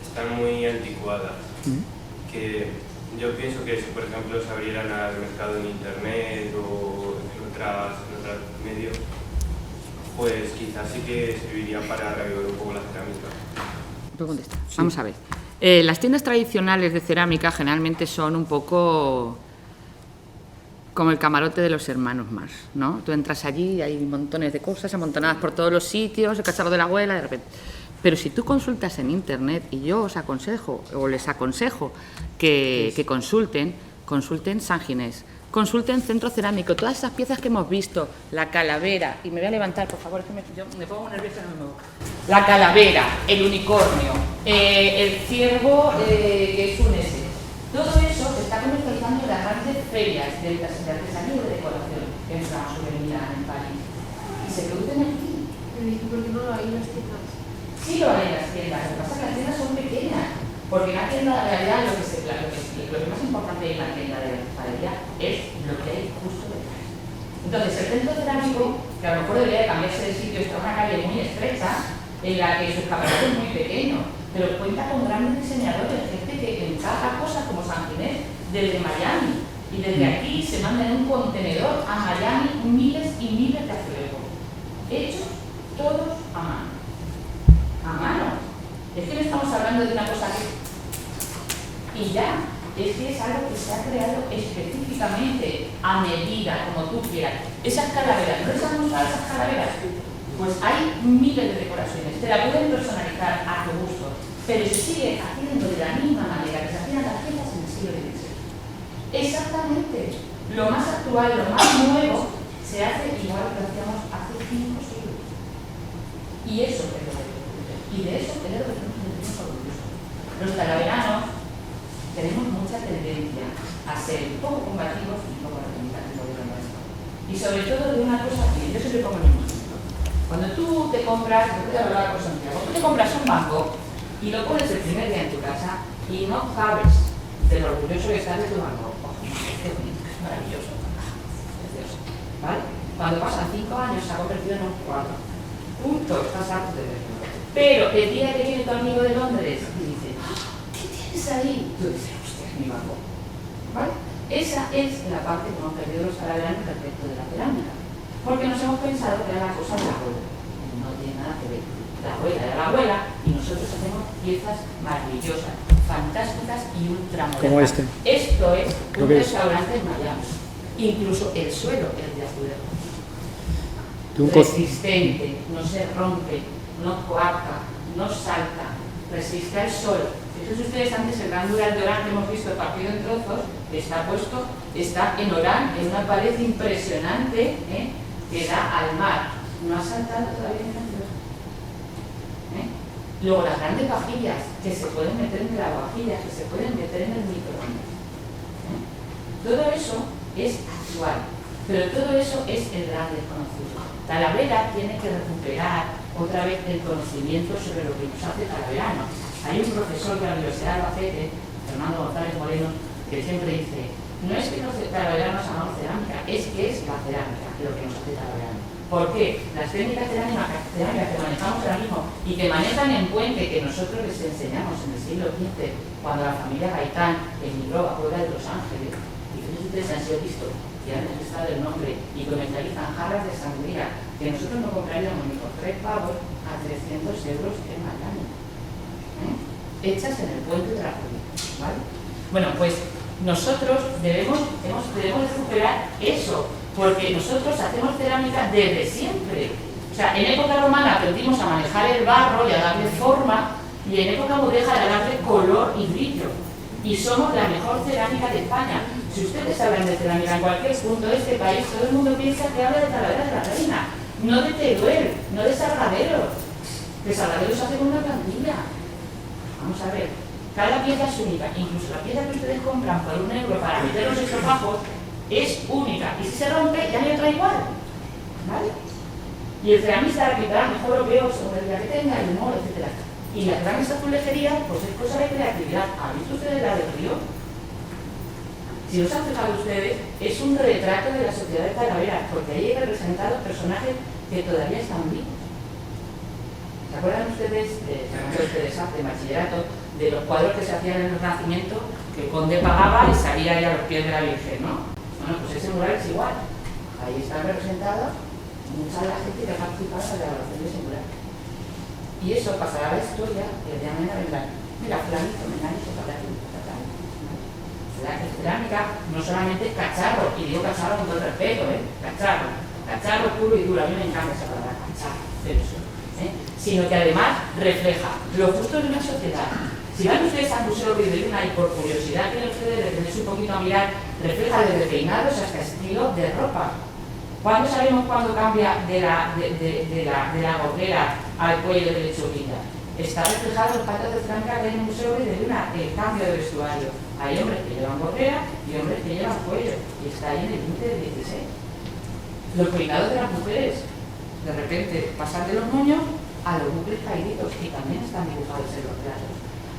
están muy anticuadas. Que yo pienso que si por ejemplo se abrieran al mercado en internet o en otros medios, pues quizás sí que serviría para reavivar un poco la cerámica. Sí. Vamos a ver. Las tiendas tradicionales de cerámica generalmente son un poco como el camarote de los hermanos Marx, ¿no? Tú entras allí y hay montones de cosas amontonadas por todos los sitios, el cacharro de la abuela, de repente. Pero si tú consultas en internet, y yo os aconsejo, o les aconsejo que consulten San Ginés, consulten Centro Cerámico, todas esas piezas que hemos visto, la calavera, y me voy a levantar, por favor, es que yo me pongo nerviosa, no me muevo. La calavera, el unicornio, el ciervo, que es un ese. Todo eso se está comercializando en las grandes ferias de artesanía y de decoración, que es la Souvenir en París. Y se producen aquí. ¿Por qué no lo hay en las tiendas? Sí lo hay en las tiendas, lo que pasa es que las tiendas son pequeñas, porque en la tienda, en realidad, lo que más importante en la tienda de la panadería es lo que hay justo detrás. Entonces, el centro cerámico, que a lo mejor debería de cambiarse de sitio, está en una calle muy estrecha, en la que su escaparate es muy pequeño, pero cuenta con grandes diseñadores, gente que encaja cosas como San Ginés desde Miami. Y desde aquí se mandan en un contenedor a Miami miles y miles de azulejos, hechos todos a mano. A mano. Es que no estamos hablando de una cosa que... Y ya, es que es algo que se ha creado específicamente, a medida, como tú quieras. Esas calaveras, ¿no les han gustado esas calaveras? Pues hay miles de decoraciones, te la pueden personalizar a tu gusto, pero se sigue haciendo de la misma manera que se hacían las piezas en el siglo XVI. Exactamente. Lo más actual, lo más nuevo, se hace igual que lo hacíamos hace 5 siglos. Y eso es lo que y de eso es lo que tenemos orgullosos. Los talaveranos tenemos mucha tendencia a ser un poco combativos y un poco reivindicativos de lo nuestro. Y sobre todo de una cosa que yo siempre pongo en el ejemplo. Cuando tú te compras, te voy a hablar con Santiago, tú te compras un banco y lo pones el primer día en tu casa y no cabes de lo orgulloso que estás de tu banco. Qué bonito, es maravilloso, precioso, ¿vale? Cuando pasan 5 años se ha convertido en un cuadro. Punto, estás harto de verlo. Pero el día que viene tu amigo de Londres y dice, ¿qué tienes ahí? Tú dices, hostia, es mi banco. ¿Vale? Esa es la parte que hemos perdido los talaveranos respecto de la cerámica. Porque nos hemos pensado que era la cosa de la abuela. No tiene nada que ver. La abuela era la abuela y nosotros hacemos piezas maravillosas, fantásticas y ultramodernas. Como este. Esto es un restaurante en Miami. Incluso el suelo es de azulejo. Resistente, no se rompe, no coarta, no salta, resiste al sol. Fíjense ustedes antes el gran mural de Orán que hemos visto partido en trozos, está puesto, está en Orán, en una pared impresionante que da al mar. No ha saltado todavía en el cielo. Luego las grandes vajillas que se pueden meter en las vajillas, que se pueden meter en el microondas. Todo eso es actual, pero todo eso es el gran desconocido. Talavera tiene que recuperar otra vez el conocimiento sobre lo que nos hace Talaveranos. Hay un profesor de la Universidad de Albacete, Fernando González Moreno, que siempre dice, no es que los talaveranos amamos cerámica, es que es la cerámica lo que nos hace Talaveranos. ¿Por qué? Las técnicas cerámicas que manejamos ahora mismo y que manejan en Puente, que nosotros les enseñamos en el siglo XV, cuando la familia Gaitán emigró a Puebla de Los Ángeles, y ustedes han sido vistos que han registrado el nombre y comercializan jarras de sangría que nosotros no compraríamos ni por 3 pavos a 300 euros en Miami, hechas en el puente de la Florida, ¿vale? Bueno, pues nosotros debemos recuperar eso, porque nosotros hacemos cerámica desde siempre. O sea, en época romana aprendimos a manejar el barro y a darle forma, y en época mudéjar a darle color y brillo. Y somos la mejor cerámica de España. Si ustedes hablan de cerámica en cualquier punto de este país, todo el mundo piensa que habla de Talavera de la Reina, no de Teruel, no de Salgaderos. Que Salgaderos hace con una plantilla. Vamos a ver, cada pieza es única, incluso la pieza que ustedes compran por €1 para meter los estropajos es única. Y si se rompe, ya no hay otra igual. ¿Vale? Y el ceramista arbitrará mejor o peor según el día que tenga, el humor, etc. Y la gran estulejería, pues es cosa de creatividad. ¿Han visto ustedes la del río? Si os han fijado ustedes, es un retrato de la sociedad de Talavera, porque ahí hay representados personajes que todavía están vivos. ¿Se acuerdan ustedes, de bachillerato, de los cuadros que se hacían en el Renacimiento, que el conde pagaba y salía ahí a los pies de la Virgen, ¿no? Bueno, pues ese mural es igual. Ahí están representados mucha de la gente que ha participado en la elaboración de ese mural. Y eso pasará a la historia, y el día de mañana vendrá, mira, fulanito, menganito, patatito, patatito. La cerámica no solamente es cacharro, y digo cacharro con todo el respeto, cacharro puro y duro, a mí me encanta esa palabra, cacharro, sino que además refleja los gustos de una sociedad. Si van ustedes al Museo Ruiz de Luna y por curiosidad tienen ustedes de tenerse un poquito a mirar, refleja desde peinados hasta estilo de ropa. ¿Cuándo sabemos cuándo cambia de la gorguera al cuello de lechuguilla? Está reflejado en los patos de cerámica que hay en el Museo Ruiz de Luna, el cambio de vestuario. Hay hombres que llevan gorguera y hombres que llevan cuello, y está ahí en el límite del 16. Los peinados de las mujeres, de repente pasan de los moños a los bucles caíditos, y también están dibujados en los platos.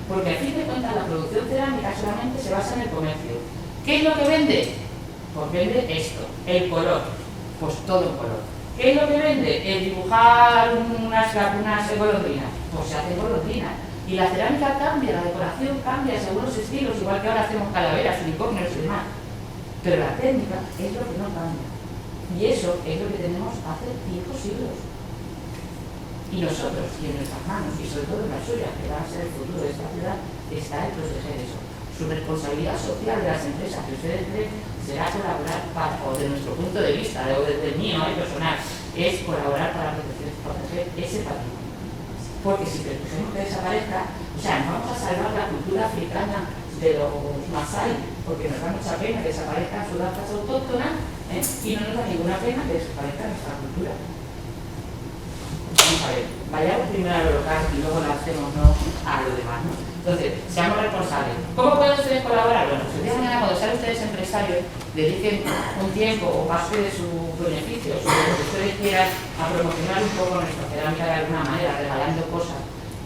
Porque a fin de cuentas la producción cerámica solamente se basa en el comercio. ¿Qué es lo que vende? Pues vende esto, el color, pues todo en color. ¿Qué es lo que vende? El dibujar unas golondrinas, pues se hace golondrinas. Y la cerámica cambia, la decoración cambia según los estilos, igual que ahora hacemos calaveras, unicornios y demás. Pero la técnica es lo que no cambia. Y eso es lo que tenemos hace 5 siglos. Y nosotros, y en nuestras manos, y sobre todo en la suya, que va a ser el futuro de esta ciudad, está el proteger eso. Su responsabilidad social de las empresas que ustedes creen será colaborar para, o de nuestro punto de vista, o desde el mío personal, es colaborar para proteger ese patrimonio. Porque si pretendemos que desaparezca, o sea, no vamos a salvar la cultura africana de los Masái, porque nos da mucha pena que desaparezcan sus danzas autóctonas, y no nos da ninguna pena que desaparezca nuestra cultura. Vamos a ver, vayamos primero a lo local y luego lo hacemos a lo demás, ¿no? Entonces, seamos responsables. ¿Cómo pueden ustedes colaborar? Bueno, pues el día de mañana, cuando sean ustedes empresarios, dediquen un tiempo o parte de sus beneficios, o lo que ustedes quieran, a promocionar un poco nuestra cerámica de alguna manera, regalando cosas.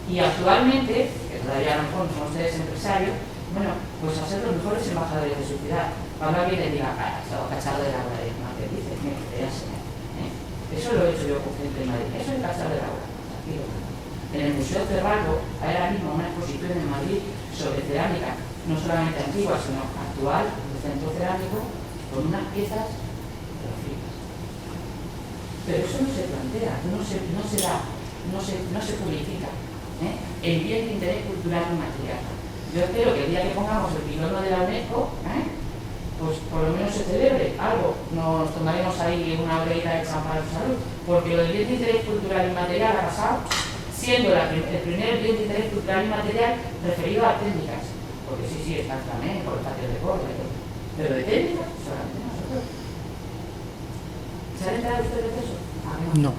Y actualmente, que todavía a lo mejor no son ustedes empresarios, bueno, pues a ser los mejores embajadores de su ciudad. Cuando alguien les diga, estaba cachado de la hora de más que dices, mira, te voy a enseñar. Eso lo he hecho yo con gente en Madrid. Eso es cachado de la hora. Aquí lo tengo. En el Museo Cervaldo hay ahora mismo una exposición en Madrid sobre cerámica, no solamente antigua, sino actual, del centro cerámico, con unas piezas grafíticas. Pero eso no se plantea, no se publicita. El bien de interés cultural y material. Yo espero que el día que pongamos el pilono de la UNESCO, pues por lo menos se celebre algo. Nos tomaremos ahí una horita de champán de salud, porque lo del bien de interés cultural y material ha pasado siendo el primer bien de interés cultural y material referido a técnicas, porque sí, está el flamenco, los patios de corte, pero de técnicas solamente nosotros. ¿Se han enterado ustedes de eso? No.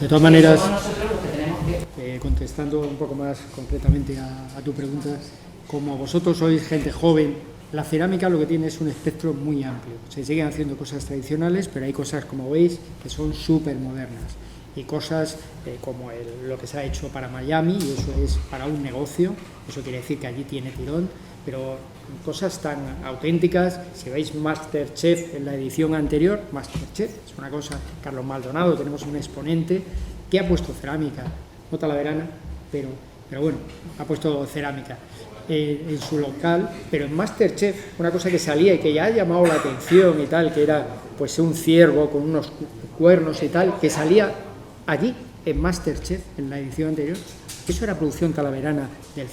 De todas maneras, somos nosotros los que tenemos que... contestando un poco más concretamente a tu pregunta, como vosotros sois gente joven, la cerámica lo que tiene es un espectro muy amplio. Se siguen haciendo cosas tradicionales, pero hay cosas, como veis, que son súper modernas. Y cosas como lo que se ha hecho para Miami, y eso es para un negocio, eso quiere decir que allí tiene tirón, pero cosas tan auténticas. Si veis Masterchef en la edición anterior, Masterchef es una cosa, Carlos Maldonado, tenemos un exponente que ha puesto cerámica, no talaverana, pero bueno, ha puesto cerámica en su local, pero en Masterchef, una cosa que salía y que ya ha llamado la atención y tal, que era pues un ciervo con unos cuernos y tal, que salía allí en Masterchef, en la edición anterior, eso era producción talaverana del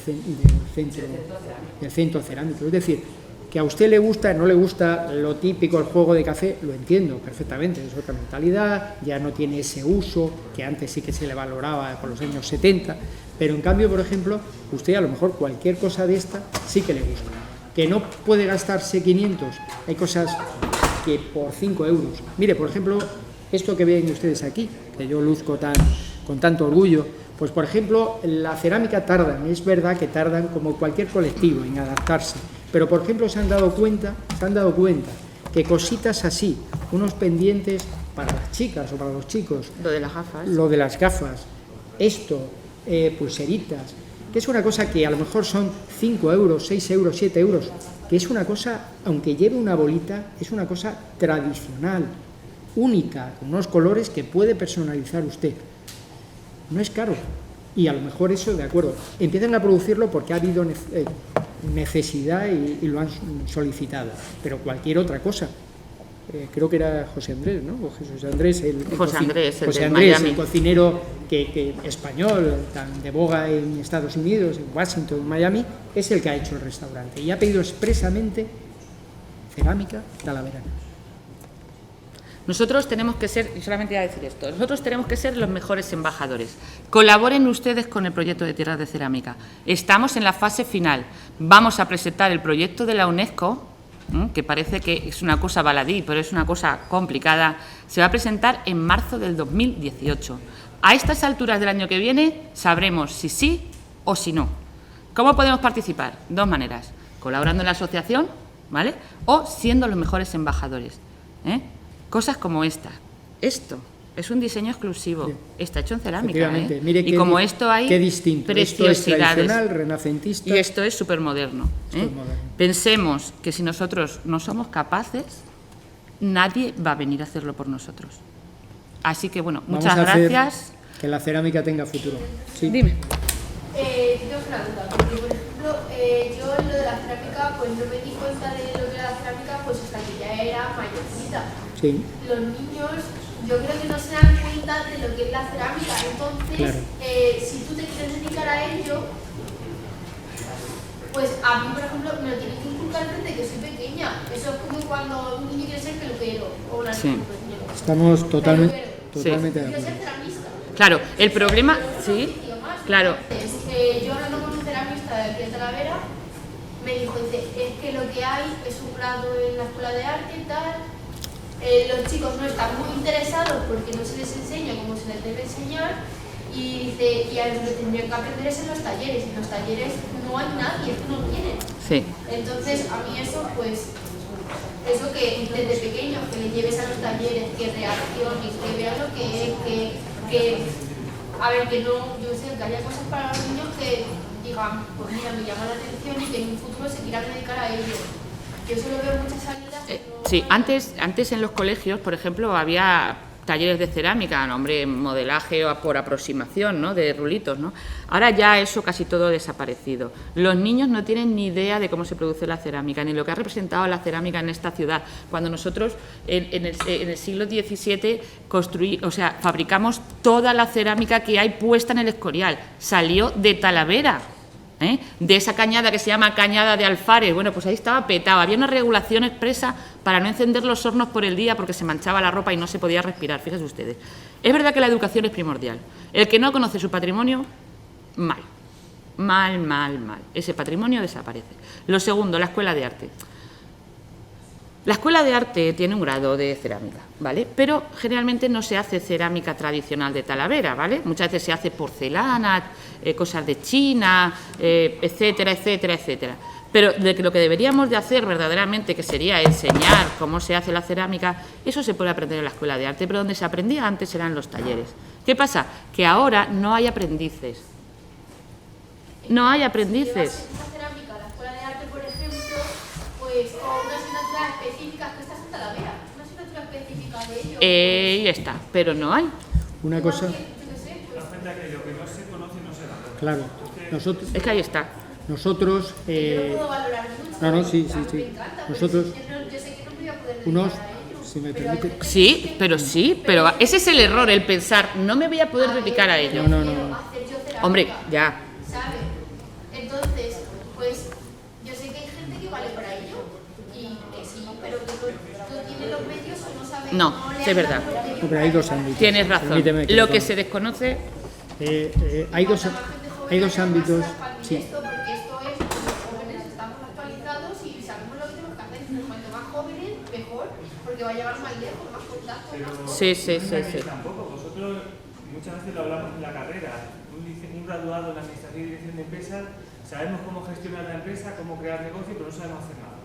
centro cerámico. Es decir, que a usted le gusta, no le gusta lo típico, el juego de café, lo entiendo perfectamente, es otra mentalidad, ya no tiene ese uso que antes sí que se le valoraba por los años 70, pero en cambio, por ejemplo, usted a lo mejor cualquier cosa de esta sí que le gusta. Que no puede gastarse 500, hay cosas que por 5 euros. Mire, por ejemplo, esto que ven ustedes aquí, que yo luzco con tanto orgullo, pues por ejemplo, la cerámica tardan, es verdad que tardan como cualquier colectivo en adaptarse, pero por ejemplo se han dado cuenta que cositas así, unos pendientes para las chicas o para los chicos, lo de las gafas, esto, pulseritas, que es una cosa que a lo mejor son 5 euros, 6 euros, 7 euros, que es una cosa, aunque lleve una bolita, es una cosa tradicional, única, con unos colores que puede personalizar usted. No es caro. Y a lo mejor eso, de acuerdo, empiezan a producirlo porque ha habido necesidad y lo han solicitado. Pero cualquier otra cosa. Creo que era José Andrés, ¿no? O Jesús Andrés, el cocinero que español, tan de boga en Estados Unidos, en Washington, en Miami, es el que ha hecho el restaurante. Y ha pedido expresamente cerámica talaverana. Nosotros tenemos que ser, y solamente voy a decir esto, nosotros tenemos que ser los mejores embajadores. Colaboren ustedes con el proyecto de Tierras de Cerámica. Estamos en la fase final. Vamos a presentar el proyecto de la UNESCO, que parece que es una cosa baladí, pero es una cosa complicada. Se va a presentar en marzo del 2018. A estas alturas del año que viene sabremos si sí o si no. ¿Cómo podemos participar? 2 maneras. Colaborando en la asociación, ¿vale? O siendo los mejores embajadores. Cosas como esta. Esto es un diseño exclusivo. Bien. Está hecho en cerámica. Mire y como esto hay preciosidades. Esto es tradicional, renacentista. Y esto es súper moderno. Pensemos que si nosotros no somos capaces, nadie va a venir a hacerlo por nosotros. Así que, bueno, muchas gracias. Que la cerámica tenga futuro. ¿Sí? Dime. tengo una duda, porque por ejemplo, yo en lo de la cerámica, pues no me di cuenta de lo que era la cerámica, pues hasta que ya era mayorcita. Sí. Los niños, yo creo que no se dan cuenta de lo que es la cerámica, entonces, Claro. Si tú te quieres dedicar a ello, pues a mí, por ejemplo, me lo tienen que inculcar desde que soy pequeña. Eso es como cuando un niño quiere ser peluquero o una Sí. niña peluquero. Estamos totalmente Sí. de Quiero acuerdo. ser ceramista. Claro, el problema, sí, claro. Yo hablando con un ceramista de aquí de Talavera, me dijo, dice, es que lo que hay es un grado en la escuela de arte y tal. Los chicos no están muy interesados porque no se les enseña como se les debe enseñar. Y dice, y a lo que tendrían que aprender es en los talleres. En los talleres no hay nadie, es que no tienen. Sí. Entonces, a mí eso, pues, eso que desde pequeños, que les lleves a los talleres, que reacciones, que vean lo que es, a ver, que no, yo sé, que haya cosas para los niños que digan, pues mira, me llama la atención y que en un futuro se quieran dedicar a ello. Yo solo veo muchas salidas. Sí, antes en los colegios, por ejemplo, había talleres de cerámica, no, hombre, modelaje o por aproximación, ¿no?, de rulitos, ¿no? Ahora ya eso casi todo ha desaparecido. Los niños no tienen ni idea de cómo se produce la cerámica, ni lo que ha representado la cerámica en esta ciudad. Cuando nosotros en el siglo XVII fabricamos toda la cerámica que hay puesta en el Escorial, salió de Talavera. De esa cañada que se llama Cañada de Alfares, bueno, pues ahí estaba petado, había una regulación expresa para no encender los hornos por el día porque se manchaba la ropa y no se podía respirar, fíjense ustedes. Es verdad que la educación es primordial, el que no conoce su patrimonio, mal, ese patrimonio desaparece. Lo segundo, la escuela de arte. La escuela de arte tiene un grado de cerámica, ¿vale? Pero generalmente no se hace cerámica tradicional de Talavera, ¿vale? Muchas veces se hace porcelana, cosas de China, etcétera, etcétera, etcétera. Pero lo que deberíamos de hacer verdaderamente, que sería enseñar cómo se hace la cerámica, eso se puede aprender en la escuela de arte, pero donde se aprendía antes eran los talleres. ¿Qué pasa? Que ahora no hay aprendices. No hay aprendices. Llevas cerámica a la escuela de arte, por ejemplo, pues con unas asignaturas específicas que estás en Talavera, una asignatura específica de ello. Ya está, pero no hay. Una cosa, Yo qué sé, pues, Das cuenta que lo que no se conoce no se valora. claro, nosotros, Es que ahí está. yo no puedo valorar mucho. sí. Me encanta, Nosotros, pero yo sé que no me voy a poder unos, dedicar a ello. si me Pero hay permite, Sí, pero ese es el error, el pensar, no me voy a poder dedicar a ello. No. quiero hacer yo cerámica, Hombre, ya. ¿sabe? Entonces, pues yo sé que hay gente que vale para ello y que sí, pero que no tiene los medios o no sabe. No, le es han verdad. dado los medios hombre, hay dos ámbitos. Tienes razón. Permíteme Lo que lo se desconoce, hay dos ámbitos, sí. Esto, porque esto es, los jóvenes estamos actualizados y sabemos lo que tenemos que hacer. Cuanto más jóvenes, mejor, porque va a llevar más lejos, más contacto, más... sí. Tampoco, vosotros muchas veces lo hablamos en la carrera, un graduado en Administración y Dirección de Empresas, sabemos cómo gestionar la empresa, cómo crear negocio, pero no sabemos hacer nada.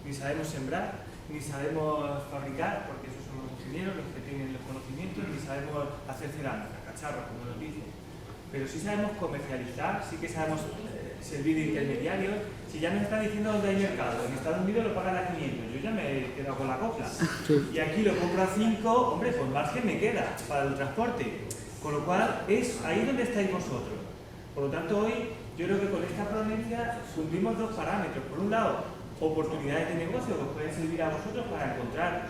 Ni sabemos sembrar, ni sabemos fabricar, porque esos son los ingenieros los que tienen los conocimientos, ni sabemos hacer cerámica, cacharros, como nos dicen. Pero sí sabemos comercializar, sí que sabemos servir de intermediarios. Si ya nos está diciendo dónde hay mercado, en Estados Unidos lo pagan a 500, yo ya me he quedado con la copla. Sí. Y aquí lo compro a 5, hombre, pues margen me queda para el transporte. Con lo cual, es ahí donde estáis vosotros. Por lo tanto, hoy yo creo que con esta ponencia cumplimos dos parámetros. Por un lado, oportunidades de negocio que os pueden servir a vosotros para encontrar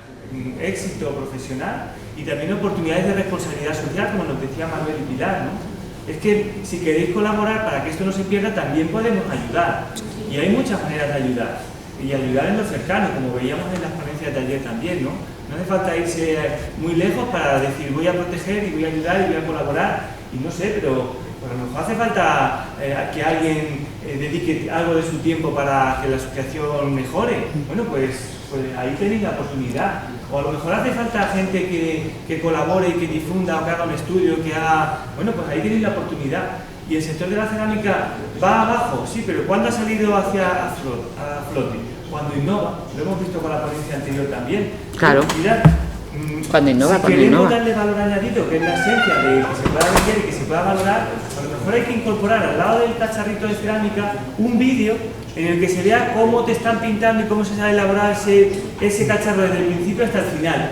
éxito profesional y también oportunidades de responsabilidad social, como nos decía Manuel y Pilar, ¿no? Es que si queréis colaborar para que esto no se pierda, también podemos ayudar. Y hay muchas maneras de ayudar. Y ayudar en lo cercano, como veíamos en las ponencias de ayer también, ¿no? No hace falta irse muy lejos para decir voy a proteger y voy a ayudar y voy a colaborar. Y no sé, pero a lo mejor hace falta que alguien dedique algo de su tiempo para que la asociación mejore. Bueno, pues ahí tenéis la oportunidad. O a lo mejor hace falta gente que colabore y que difunda o que haga un estudio, que haga... Bueno, pues ahí tenéis la oportunidad. Y el sector de la cerámica va abajo, sí, pero ¿cuándo ha salido hacia a flote? Cuando innova. Lo hemos visto con la ponencia anterior también. Claro. Mirad, Cuando innova, si cuando queremos innova. darle valor añadido, que es la esencia de que se pueda vender y que se pueda valorar, a lo mejor hay que incorporar al lado del cacharrito de cerámica un vídeo en el que se vea cómo te están pintando y cómo se ha elaborado ese cacharro desde el principio hasta el final.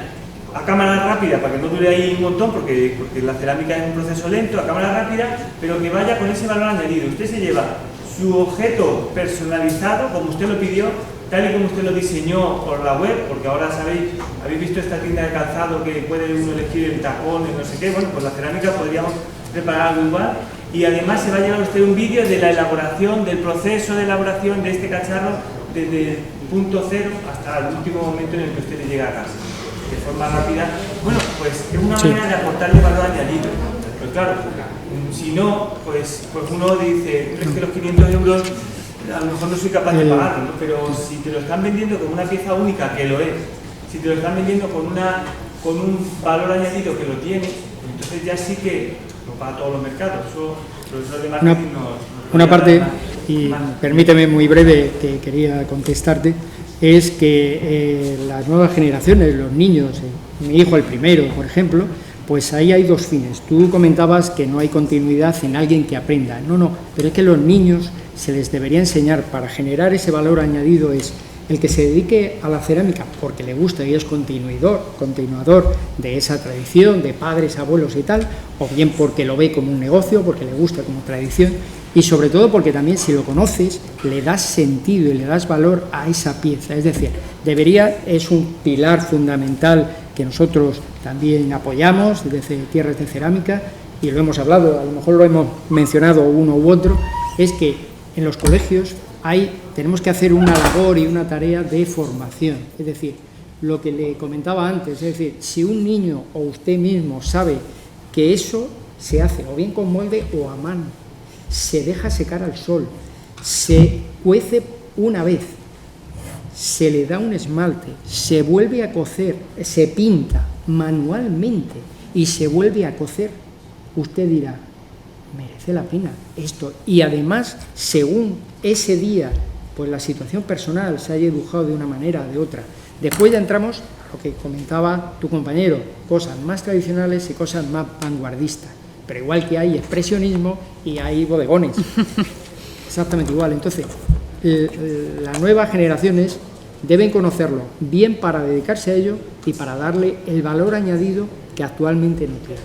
a cámara rápida, para que no dure ahí un montón, porque la cerámica es un proceso lento, a cámara rápida, pero que vaya con ese valor añadido. Usted se lleva su objeto personalizado, como usted lo pidió, tal y como usted lo diseñó por la web, porque ahora sabéis, habéis visto esta tienda de calzado que puede uno elegir el tacón, no sé qué. Bueno, pues la cerámica podríamos preparar algo igual, y además se va a llevar usted un vídeo de la elaboración, del proceso de elaboración de este cacharro, desde el punto cero hasta el último momento en el que usted le llega a casa, de forma rápida. Bueno, pues es una manera de aportarle valor añadido. Pero claro, si no, pues uno dice, es que los 500 euros a lo mejor no soy capaz de pagarlo, ¿no? Pero si te lo están vendiendo como una pieza única, que lo es, si te lo están vendiendo con un valor añadido que lo tiene, entonces ya sí que no para todos los mercados. Eso, profesor de marketing una parte, y permíteme muy breve, que quería contestarte, es que las nuevas generaciones, los niños, mi hijo el primero, por ejemplo, pues ahí hay dos fines. Tú comentabas que no hay continuidad en alguien que aprenda. No, pero es que los niños se les debería enseñar, para generar ese valor añadido, es el que se dedique a la cerámica porque le gusta y es continuador de esa tradición, de padres, abuelos y tal, o bien porque lo ve como un negocio, porque le gusta como tradición, y sobre todo porque también, si lo conoces, le das sentido y le das valor a esa pieza. Es decir, es un pilar fundamental que nosotros también apoyamos desde Tierras de Cerámica, y lo hemos hablado, a lo mejor lo hemos mencionado uno u otro, es que en los colegios tenemos que hacer una labor y una tarea de formación. Es decir, lo que le comentaba antes, es decir, si un niño o usted mismo sabe que eso se hace o bien con molde o a mano, se deja secar al sol, se cuece una vez, se le da un esmalte, se vuelve a cocer, se pinta manualmente y se vuelve a cocer, usted dirá, merece la pena esto. Y además, según ese día, pues la situación personal se haya dibujado de una manera o de otra. Después ya entramos, lo que comentaba tu compañero, cosas más tradicionales y cosas más vanguardistas. Pero igual que hay expresionismo y hay bodegones. Exactamente igual. Entonces, las nuevas generaciones deben conocerlo bien para dedicarse a ello y para darle el valor añadido que actualmente no tiene.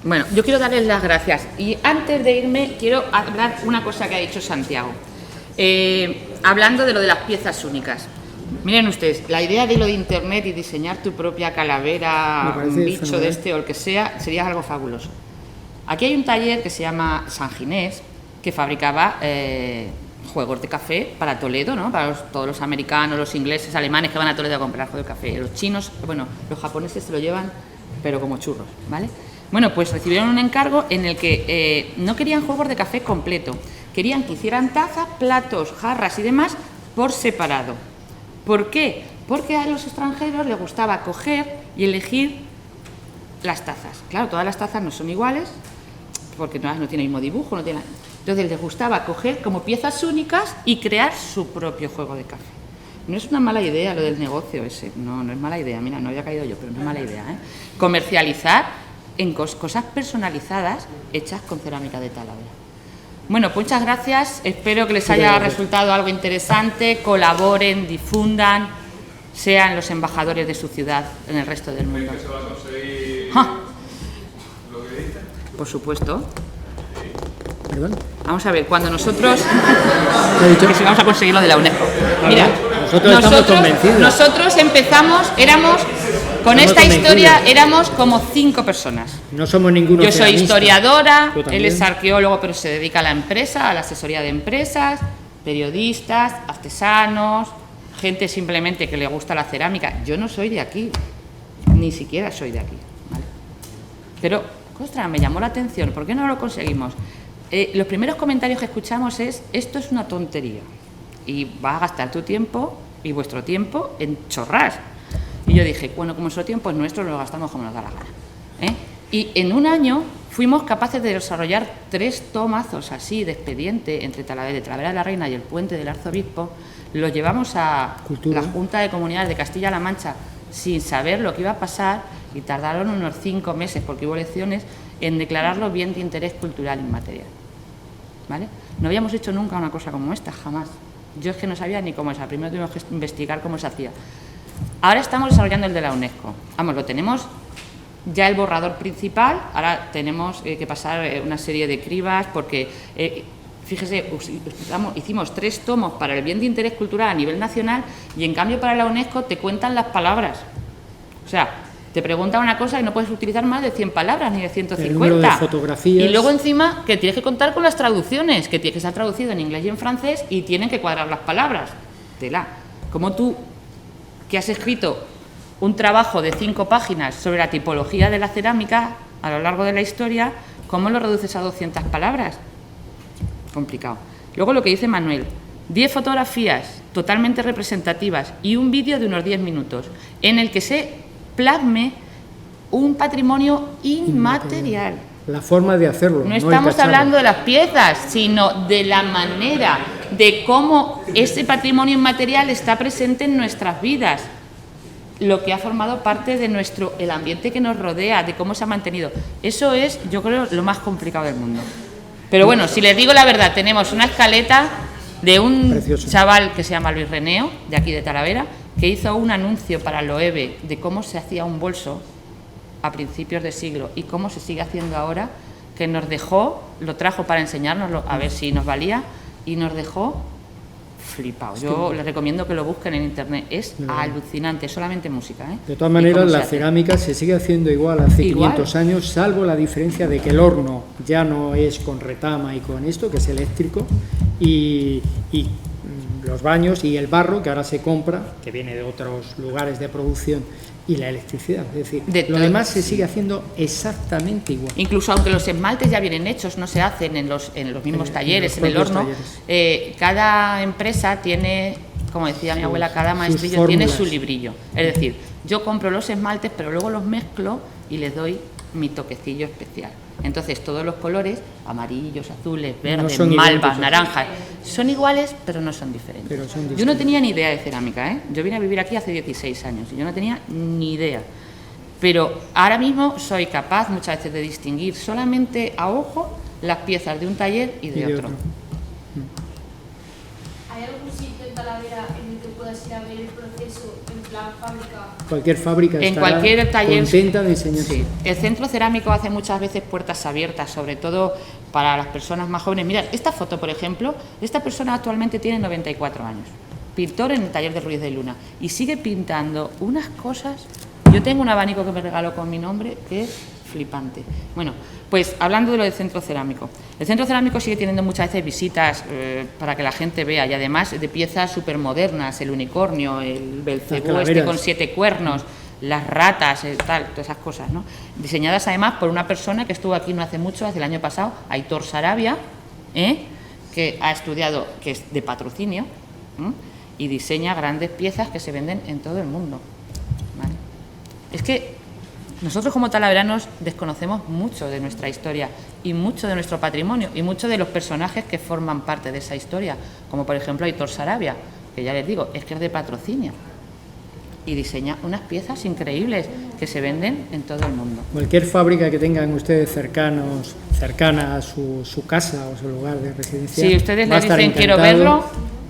Bueno, yo quiero darles las gracias. Y antes de irme, quiero hablar una cosa que ha dicho Santiago. Hablando de lo de las piezas únicas. Miren ustedes, la idea de lo de internet y diseñar tu propia calavera, un bicho fenomenal de este o el que sea, sería algo fabuloso. Aquí hay un taller que se llama San Ginés, que fabricaba juegos de café para Toledo, ¿no? Para todos los americanos, los ingleses, alemanes que van a Toledo a comprar juegos de café. Los chinos, bueno, los japoneses se lo llevan, pero como churros, ¿vale? Bueno, pues recibieron un encargo en el que no querían juegos de café completo, querían que hicieran tazas, platos, jarras y demás por separado. ¿Por qué? Porque a los extranjeros les gustaba coger y elegir las tazas. Claro, todas las tazas no son iguales, porque no tienen el mismo dibujo, no tienen... Entonces les gustaba coger como piezas únicas y crear su propio juego de café. No es una mala idea lo del negocio ese, no es mala idea, mira, no había caído yo, pero no es mala idea, ¿eh? Comercializar en cosas personalizadas hechas con cerámica de Talavera. Bueno, pues muchas gracias, espero que les haya resultado algo interesante, colaboren, difundan, sean los embajadores de su ciudad en el resto del mundo. ¿Crees que se va a conseguir lo que dices? Por supuesto. ¿Perdón? Vamos a ver, cuando nosotros... que si vamos a conseguir lo de la UNESCO. Mira, nosotros empezamos, éramos... Con esta historia éramos como 5 personas. No somos ninguno. Yo soy historiadora, él es arqueólogo, pero se dedica a la empresa, a la asesoría de empresas, periodistas, artesanos, gente simplemente que le gusta la cerámica. Yo no soy de aquí, ni siquiera soy de aquí, ¿vale? Pero, ostras, me llamó la atención, ¿por qué no lo conseguimos? Los primeros comentarios que escuchamos es, esto es una tontería, y vas a gastar tu tiempo y vuestro tiempo en chorras. Y yo dije, bueno, como nuestro tiempo es nuestro, lo gastamos como nos da la gana, ¿eh? Y en un año fuimos capaces de desarrollar 3 tomazos así de expediente entre Talavera de la Reina y el Puente del Arzobispo. Los llevamos a la Junta de Comunidades de Castilla-La Mancha sin saber lo que iba a pasar y tardaron unos 5 meses, porque hubo elecciones, en declararlo bien de interés cultural inmaterial, ¿vale? No habíamos hecho nunca una cosa como esta, jamás. Yo es que no sabía ni cómo era, primero tuvimos que investigar cómo se hacía. Ahora estamos desarrollando el de la UNESCO. Vamos, lo tenemos ya el borrador principal, ahora tenemos que pasar una serie de cribas porque, fíjese, hicimos 3 tomos para el bien de interés cultural a nivel nacional y en cambio para la UNESCO te cuentan las palabras. O sea, te preguntan una cosa y no puedes utilizar más de 100 palabras ni de 150. El número de fotografías. Y luego encima que tienes que contar con las traducciones, que tiene que estar traducido en inglés y en francés y tienen que cuadrar las palabras. Tela. Como tú, que has escrito un trabajo de 5 páginas sobre la tipología de la cerámica a lo largo de la historia, ¿cómo lo reduces a 200 palabras? Complicado. Luego lo que dice Manuel, 10 fotografías totalmente representativas y un vídeo de unos 10 minutos en el que se plasme un patrimonio inmaterial. La forma de hacerlo. No estamos hablando de las piezas, sino de la manera, de cómo ese patrimonio inmaterial está presente en nuestras vidas, lo que ha formado parte de el ambiente que nos rodea, de cómo se ha mantenido. Eso es, yo creo, lo más complicado del mundo. Pero bueno, si les digo la verdad, tenemos una escaleta de un chaval que se llama Luis Reneo, de aquí de Talavera, que hizo un anuncio para Loewe de cómo se hacía un bolso a principios de siglo y cómo se sigue haciendo ahora, que nos dejó, lo trajo para enseñárnoslo, a ver si nos valía, y nos dejó flipados. Yo les recomiendo que lo busquen en internet, es alucinante, solamente música, ¿eh? De todas maneras, la cerámica se sigue haciendo igual hace 500 años, salvo la diferencia de que el horno ya no es con retama y con esto, que es eléctrico, y los baños y el barro, que ahora se compra, que viene de otros lugares de producción, y la electricidad. Es decir, lo demás se sigue haciendo exactamente igual. Incluso aunque los esmaltes ya vienen hechos, no se hacen en los mismos talleres, en el horno. Cada empresa tiene, como decía mi abuela, cada maestrillo tiene su librillo. Es decir, yo compro los esmaltes, pero luego los mezclo y les doy mi toquecillo especial. Entonces todos los colores, amarillos, azules, verdes, malvas, naranjas, son iguales pero no son diferentes. Yo no tenía ni idea de cerámica, ¿eh? Yo vine a vivir aquí hace 16 años y yo no tenía ni idea. Pero ahora mismo soy capaz muchas veces de distinguir solamente a ojo las piezas de un taller y de otro. ¿Hay algún sitio en Talavera en el que puedas ir a ver el proceso en plan fábrica? Cualquier fábrica en estará cualquier taller, contenta de enseñar. Sí. El centro cerámico hace muchas veces puertas abiertas, sobre todo para las personas más jóvenes. Mirad, esta foto, por ejemplo, esta persona actualmente tiene 94 años, pintor en el taller de Ruiz de Luna, y sigue pintando unas cosas. Yo tengo un abanico que me regaló con mi nombre que es flipante. Bueno, pues hablando de lo del centro cerámico, el centro cerámico sigue teniendo muchas veces visitas para que la gente vea, y además de piezas súper modernas, el unicornio, el Belcebú con 7 cuernos, las ratas, tal, todas esas cosas, ¿no? Diseñadas además por una persona que estuvo aquí no hace mucho, hace el año pasado, Aitor Sarabia, que ha estudiado, que es de patrocinio, y diseña grandes piezas que se venden en todo el mundo, ¿vale? Es que nosotros como talaveranos desconocemos mucho de nuestra historia y mucho de nuestro patrimonio y mucho de los personajes que forman parte de esa historia, como por ejemplo Aitor Sarabia, que ya les digo, es que es de patrocinio y diseña unas piezas increíbles que se venden en todo el mundo. Cualquier fábrica que tengan ustedes cercana a su casa o su lugar de residencia, si ustedes les dicen quiero verlo,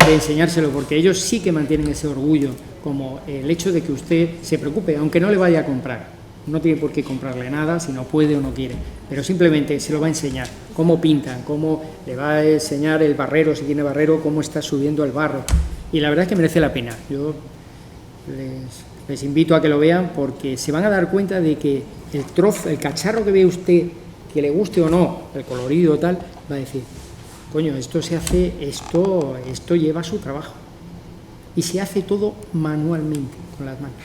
de enseñárselo, porque ellos sí que mantienen ese orgullo, como el hecho de que usted se preocupe, aunque no le vaya a comprar. No tiene por qué comprarle nada si no puede o no quiere, pero simplemente se lo va a enseñar cómo pintan, cómo le va a enseñar el barrero, si tiene barrero, cómo está subiendo el barro, y la verdad es que merece la pena. Yo les invito a que lo vean, porque se van a dar cuenta de que el cacharro que ve usted, que le guste o no, el colorido o tal, va a decir, coño, esto se hace, esto lleva su trabajo, y se hace todo manualmente, con las manos.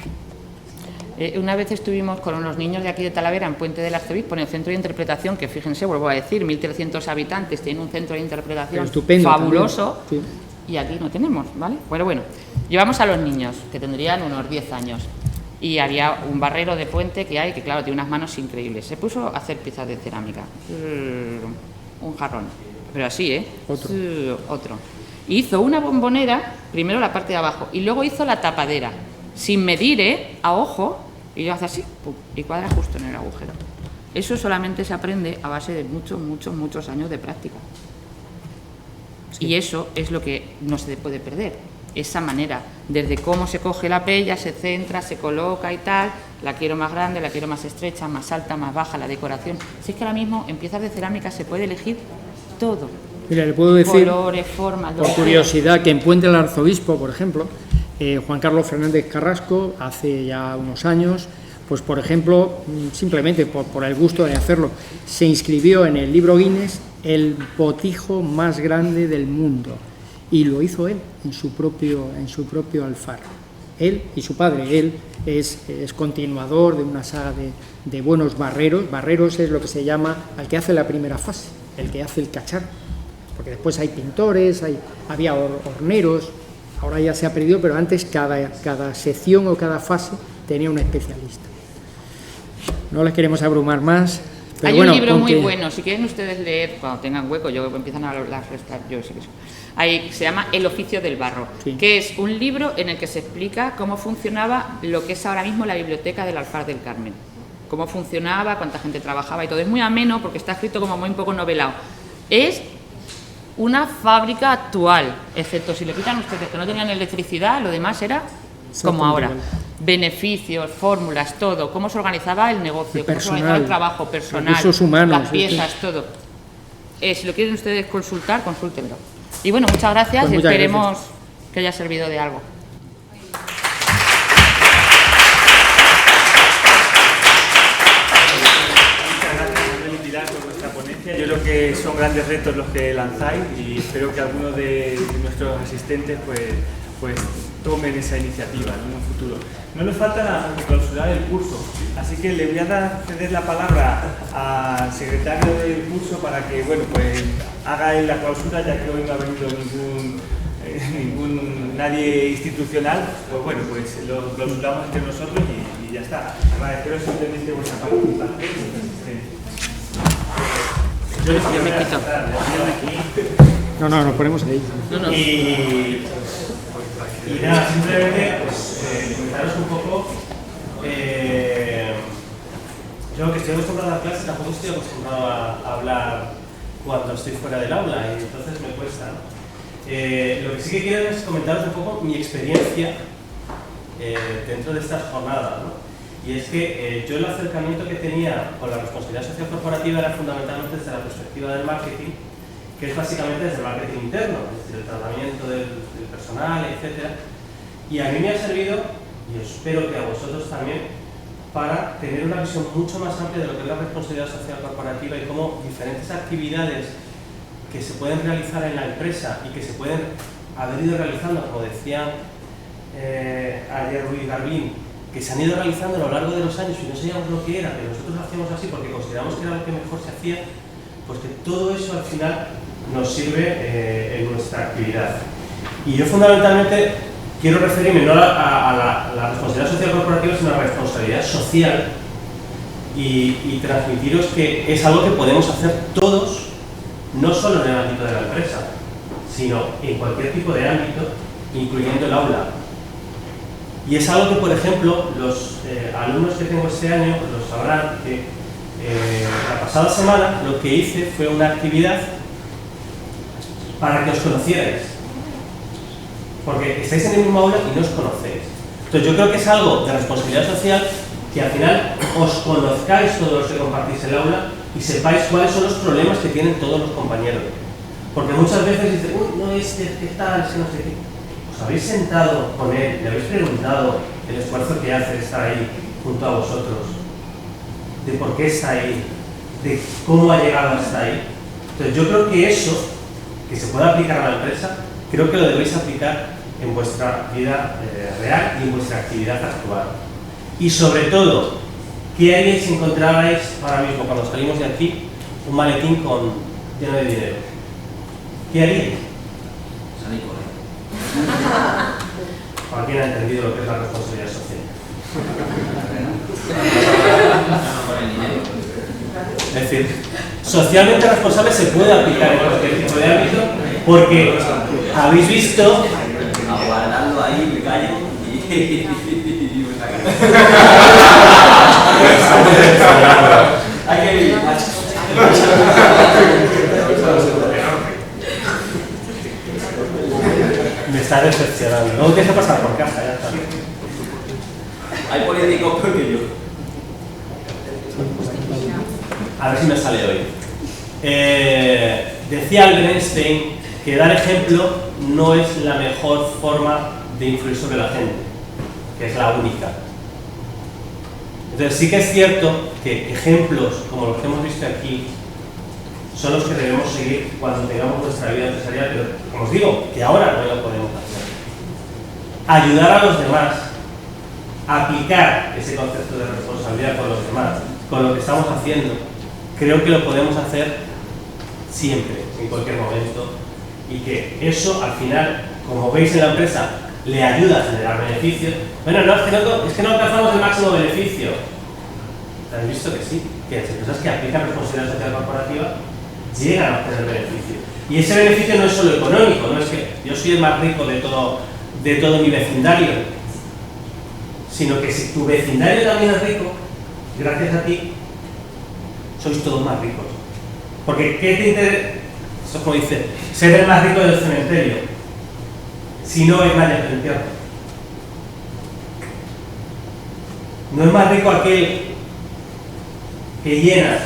Una vez estuvimos con los niños de aquí de Talavera en Puente del Arzobispo, en el centro de interpretación, que fíjense, vuelvo a decir, 1.300 habitantes, tiene un centro de interpretación fabuloso, sí. Y aquí no tenemos, ¿vale? Bueno, llevamos a los niños, que tendrían unos 10 años, y había un barrero de puente que claro, tiene unas manos increíbles. Se puso a hacer piezas de cerámica, un jarrón, pero así, otro. Hizo una bombonera, primero la parte de abajo, y luego hizo la tapadera, sin medir, a ojo, y yo hace así, pum, y cuadra justo en el agujero. Eso solamente se aprende a base de muchos años de práctica. Sí. Y eso es lo que no se puede perder. esa manera, desde cómo se coge la pella, se centra, se coloca y tal, la quiero más grande, la quiero más estrecha, más alta, más baja, la decoración. Si es que ahora mismo en piezas de cerámica se puede elegir todo. Mira, le puedo decir, colores, formas, por curiosidad, que en Puente del Arzobispo, por ejemplo, Juan Carlos Fernández Carrasco, hace ya unos años, pues por ejemplo, simplemente por el gusto de hacerlo, se inscribió en el libro Guinness el botijo más grande del mundo, y lo hizo él en su propio alfar. Él y su padre. Él es continuador de una saga de buenos barreros. Barreros es lo que se llama al que hace la primera fase, el que hace el cacharro, porque después hay pintores, había horneros, ahora ya se ha perdido, pero antes cada sección o cada fase tenía un especialista. No les queremos abrumar más. Pero hay bueno, un libro muy bueno, si quieren ustedes leer, cuando tengan hueco, yo empiezan a las restar, yo sé que eso. Ahí se llama El oficio del barro, sí, que es un libro en el que se explica cómo funcionaba lo que es ahora mismo la biblioteca del Alfar del Carmen. Cómo funcionaba, cuánta gente trabajaba y todo. Es muy ameno porque está escrito como muy un poco novelado. Es una fábrica actual, excepto si le quitan ustedes que no tenían electricidad, lo demás era como ahora. Beneficios, fórmulas, todo, cómo se organizaba el negocio, cómo se organizaba el trabajo personal, recursos humanos, las piezas, todo. Si lo quieren ustedes consultar, consúltenlo. Y bueno, muchas gracias, pues y muchas esperemos gracias que haya servido de algo. Muchas gracias, Manuel y Pilar, por vuestra ponencia. Yo creo que son grandes retos los que lanzáis y espero que algunos de nuestros asistentes pues tomen esa iniciativa, ¿no?, en un futuro. No nos falta nada más que clausurar el curso, así que le voy a ceder la palabra al secretario del curso para que, bueno, pues haga él la clausura, ya que hoy no ha venido nadie institucional. Pues bueno, pues lo clausuramos entre nosotros y ya está. Agradeceros simplemente vuestra participación. Yo me quito. No, nos ponemos ahí. No. Y nada, simplemente pues, comentaros un poco. Yo que estoy acostumbrado a clase, tampoco estoy acostumbrado a hablar cuando estoy fuera del aula, y entonces me cuesta, ¿no? Lo que sí que quiero es comentaros un poco mi experiencia dentro de estas jornadas, ¿no? Y es que yo el acercamiento que tenía con la responsabilidad social corporativa era fundamentalmente desde la perspectiva del marketing, que es básicamente desde el marketing interno, desde el tratamiento del personal, etc. Y a mí me ha servido, y espero que a vosotros también, para tener una visión mucho más amplia de lo que es la responsabilidad social corporativa y cómo diferentes actividades que se pueden realizar en la empresa y que se pueden haber ido realizando, como decía ayer Ruiz Garbín, que se han ido realizando a lo largo de los años y no sabíamos lo que era, pero nosotros lo hacíamos así porque consideramos que era lo que mejor se hacía, pues que todo eso al final nos sirve en nuestra actividad. Y yo fundamentalmente quiero referirme no a la responsabilidad social corporativa, sino a la responsabilidad social y transmitiros que es algo que podemos hacer todos, no solo en el ámbito de la empresa, sino en cualquier tipo de ámbito, incluyendo el aula. Y es algo que, por ejemplo, los alumnos que tengo este año lo sabrán, que la pasada semana lo que hice fue una actividad para que os conocierais, porque estáis en el mismo aula y no os conocéis. Entonces yo creo que es algo de responsabilidad social que al final os conozcáis todos los que compartís el aula y sepáis cuáles son los problemas que tienen todos los compañeros. Porque muchas veces dicen, uy, no, ¿qué tal? Es que no sé qué. Os habéis sentado con él, le habéis preguntado el esfuerzo que hace de estar ahí junto a vosotros, de por qué está ahí, de cómo ha llegado hasta ahí. Entonces yo creo que eso, que se puede aplicar a la empresa, creo que lo debéis aplicar en vuestra vida real y en vuestra actividad actual. Y sobre todo, ¿qué haríais si encontrarais ahora mismo, cuando salimos de aquí, un maletín lleno de dinero? ¿Qué haríais? Salir corriendo. ¿Alguien ha entendido lo que es la responsabilidad social? Es decir, socialmente responsable se puede aplicar en cualquier tipo de ámbito, porque habéis visto... Aguardando ahí, me callo y me sacan. Hay que ir. Me está decepcionando. Luego tienes que pasar por casa, ya está. Hay políticos peor que yo. A ver si me sale hoy. Decía Albert Einstein que dar ejemplo no es la mejor forma de influir sobre la gente, que es la única. Entonces sí que es cierto que ejemplos como los que hemos visto aquí son los que debemos seguir cuando tengamos nuestra vida empresarial, pero como os digo, que ahora no lo podemos hacer. Ayudar a los demás, aplicar ese concepto de responsabilidad con los demás, con lo que estamos haciendo, creo que lo podemos hacer siempre, en cualquier momento, y que eso al final, como veis en la empresa, le ayuda a generar beneficios. Bueno, no, es que no alcanzamos el máximo beneficio. ¿Habéis visto que sí? Que las empresas que aplican responsabilidad social corporativa llegan a obtener beneficio. Y ese beneficio no es solo económico, no es que yo soy el más rico de todo mi vecindario, sino que si tu vecindario también es rico, gracias a ti, sois todos más ricos. Porque ¿qué te interesa? Eso es como dice, ser el más rico del cementerio, si no es nadie del entierro. No es más rico aquel que llena,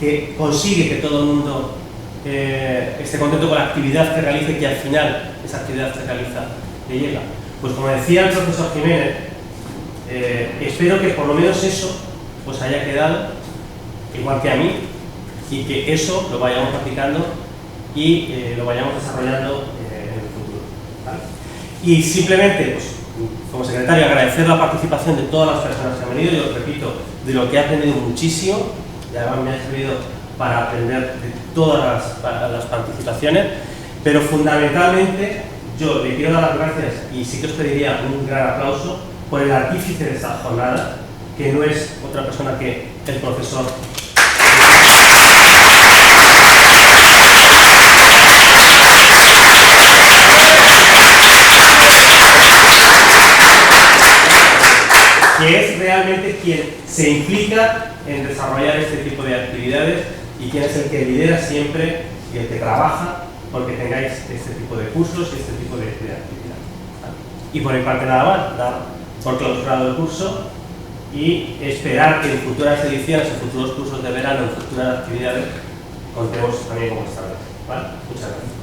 que consigue que todo el mundo esté contento con la actividad que realiza y que al final esa actividad que realiza le llega. Pues como decía el profesor Jiménez, espero que por lo menos eso os haya quedado igual que a mí y que eso lo vayamos practicando y lo vayamos desarrollando en el futuro, ¿vale? Y simplemente, pues, como secretario, agradecer la participación de todas las personas que han venido. Yo os repito, de lo que he aprendido muchísimo, y además me ha servido para aprender de todas las participaciones, pero fundamentalmente yo le quiero dar las gracias y sí que os pediría un gran aplauso por el artífice de esta jornada, que no es otra persona que el profesor. Que es realmente quien se implica en desarrollar este tipo de actividades y quien es el que lidera siempre y el que trabaja porque tengáis este tipo de cursos y este tipo de actividades, ¿vale? Y por mi parte nada más, dar por clausurado el curso y esperar que en futuras ediciones, en futuros cursos de verano, en futuras actividades, contemos también con vuestra vez, ¿vale? Muchas gracias.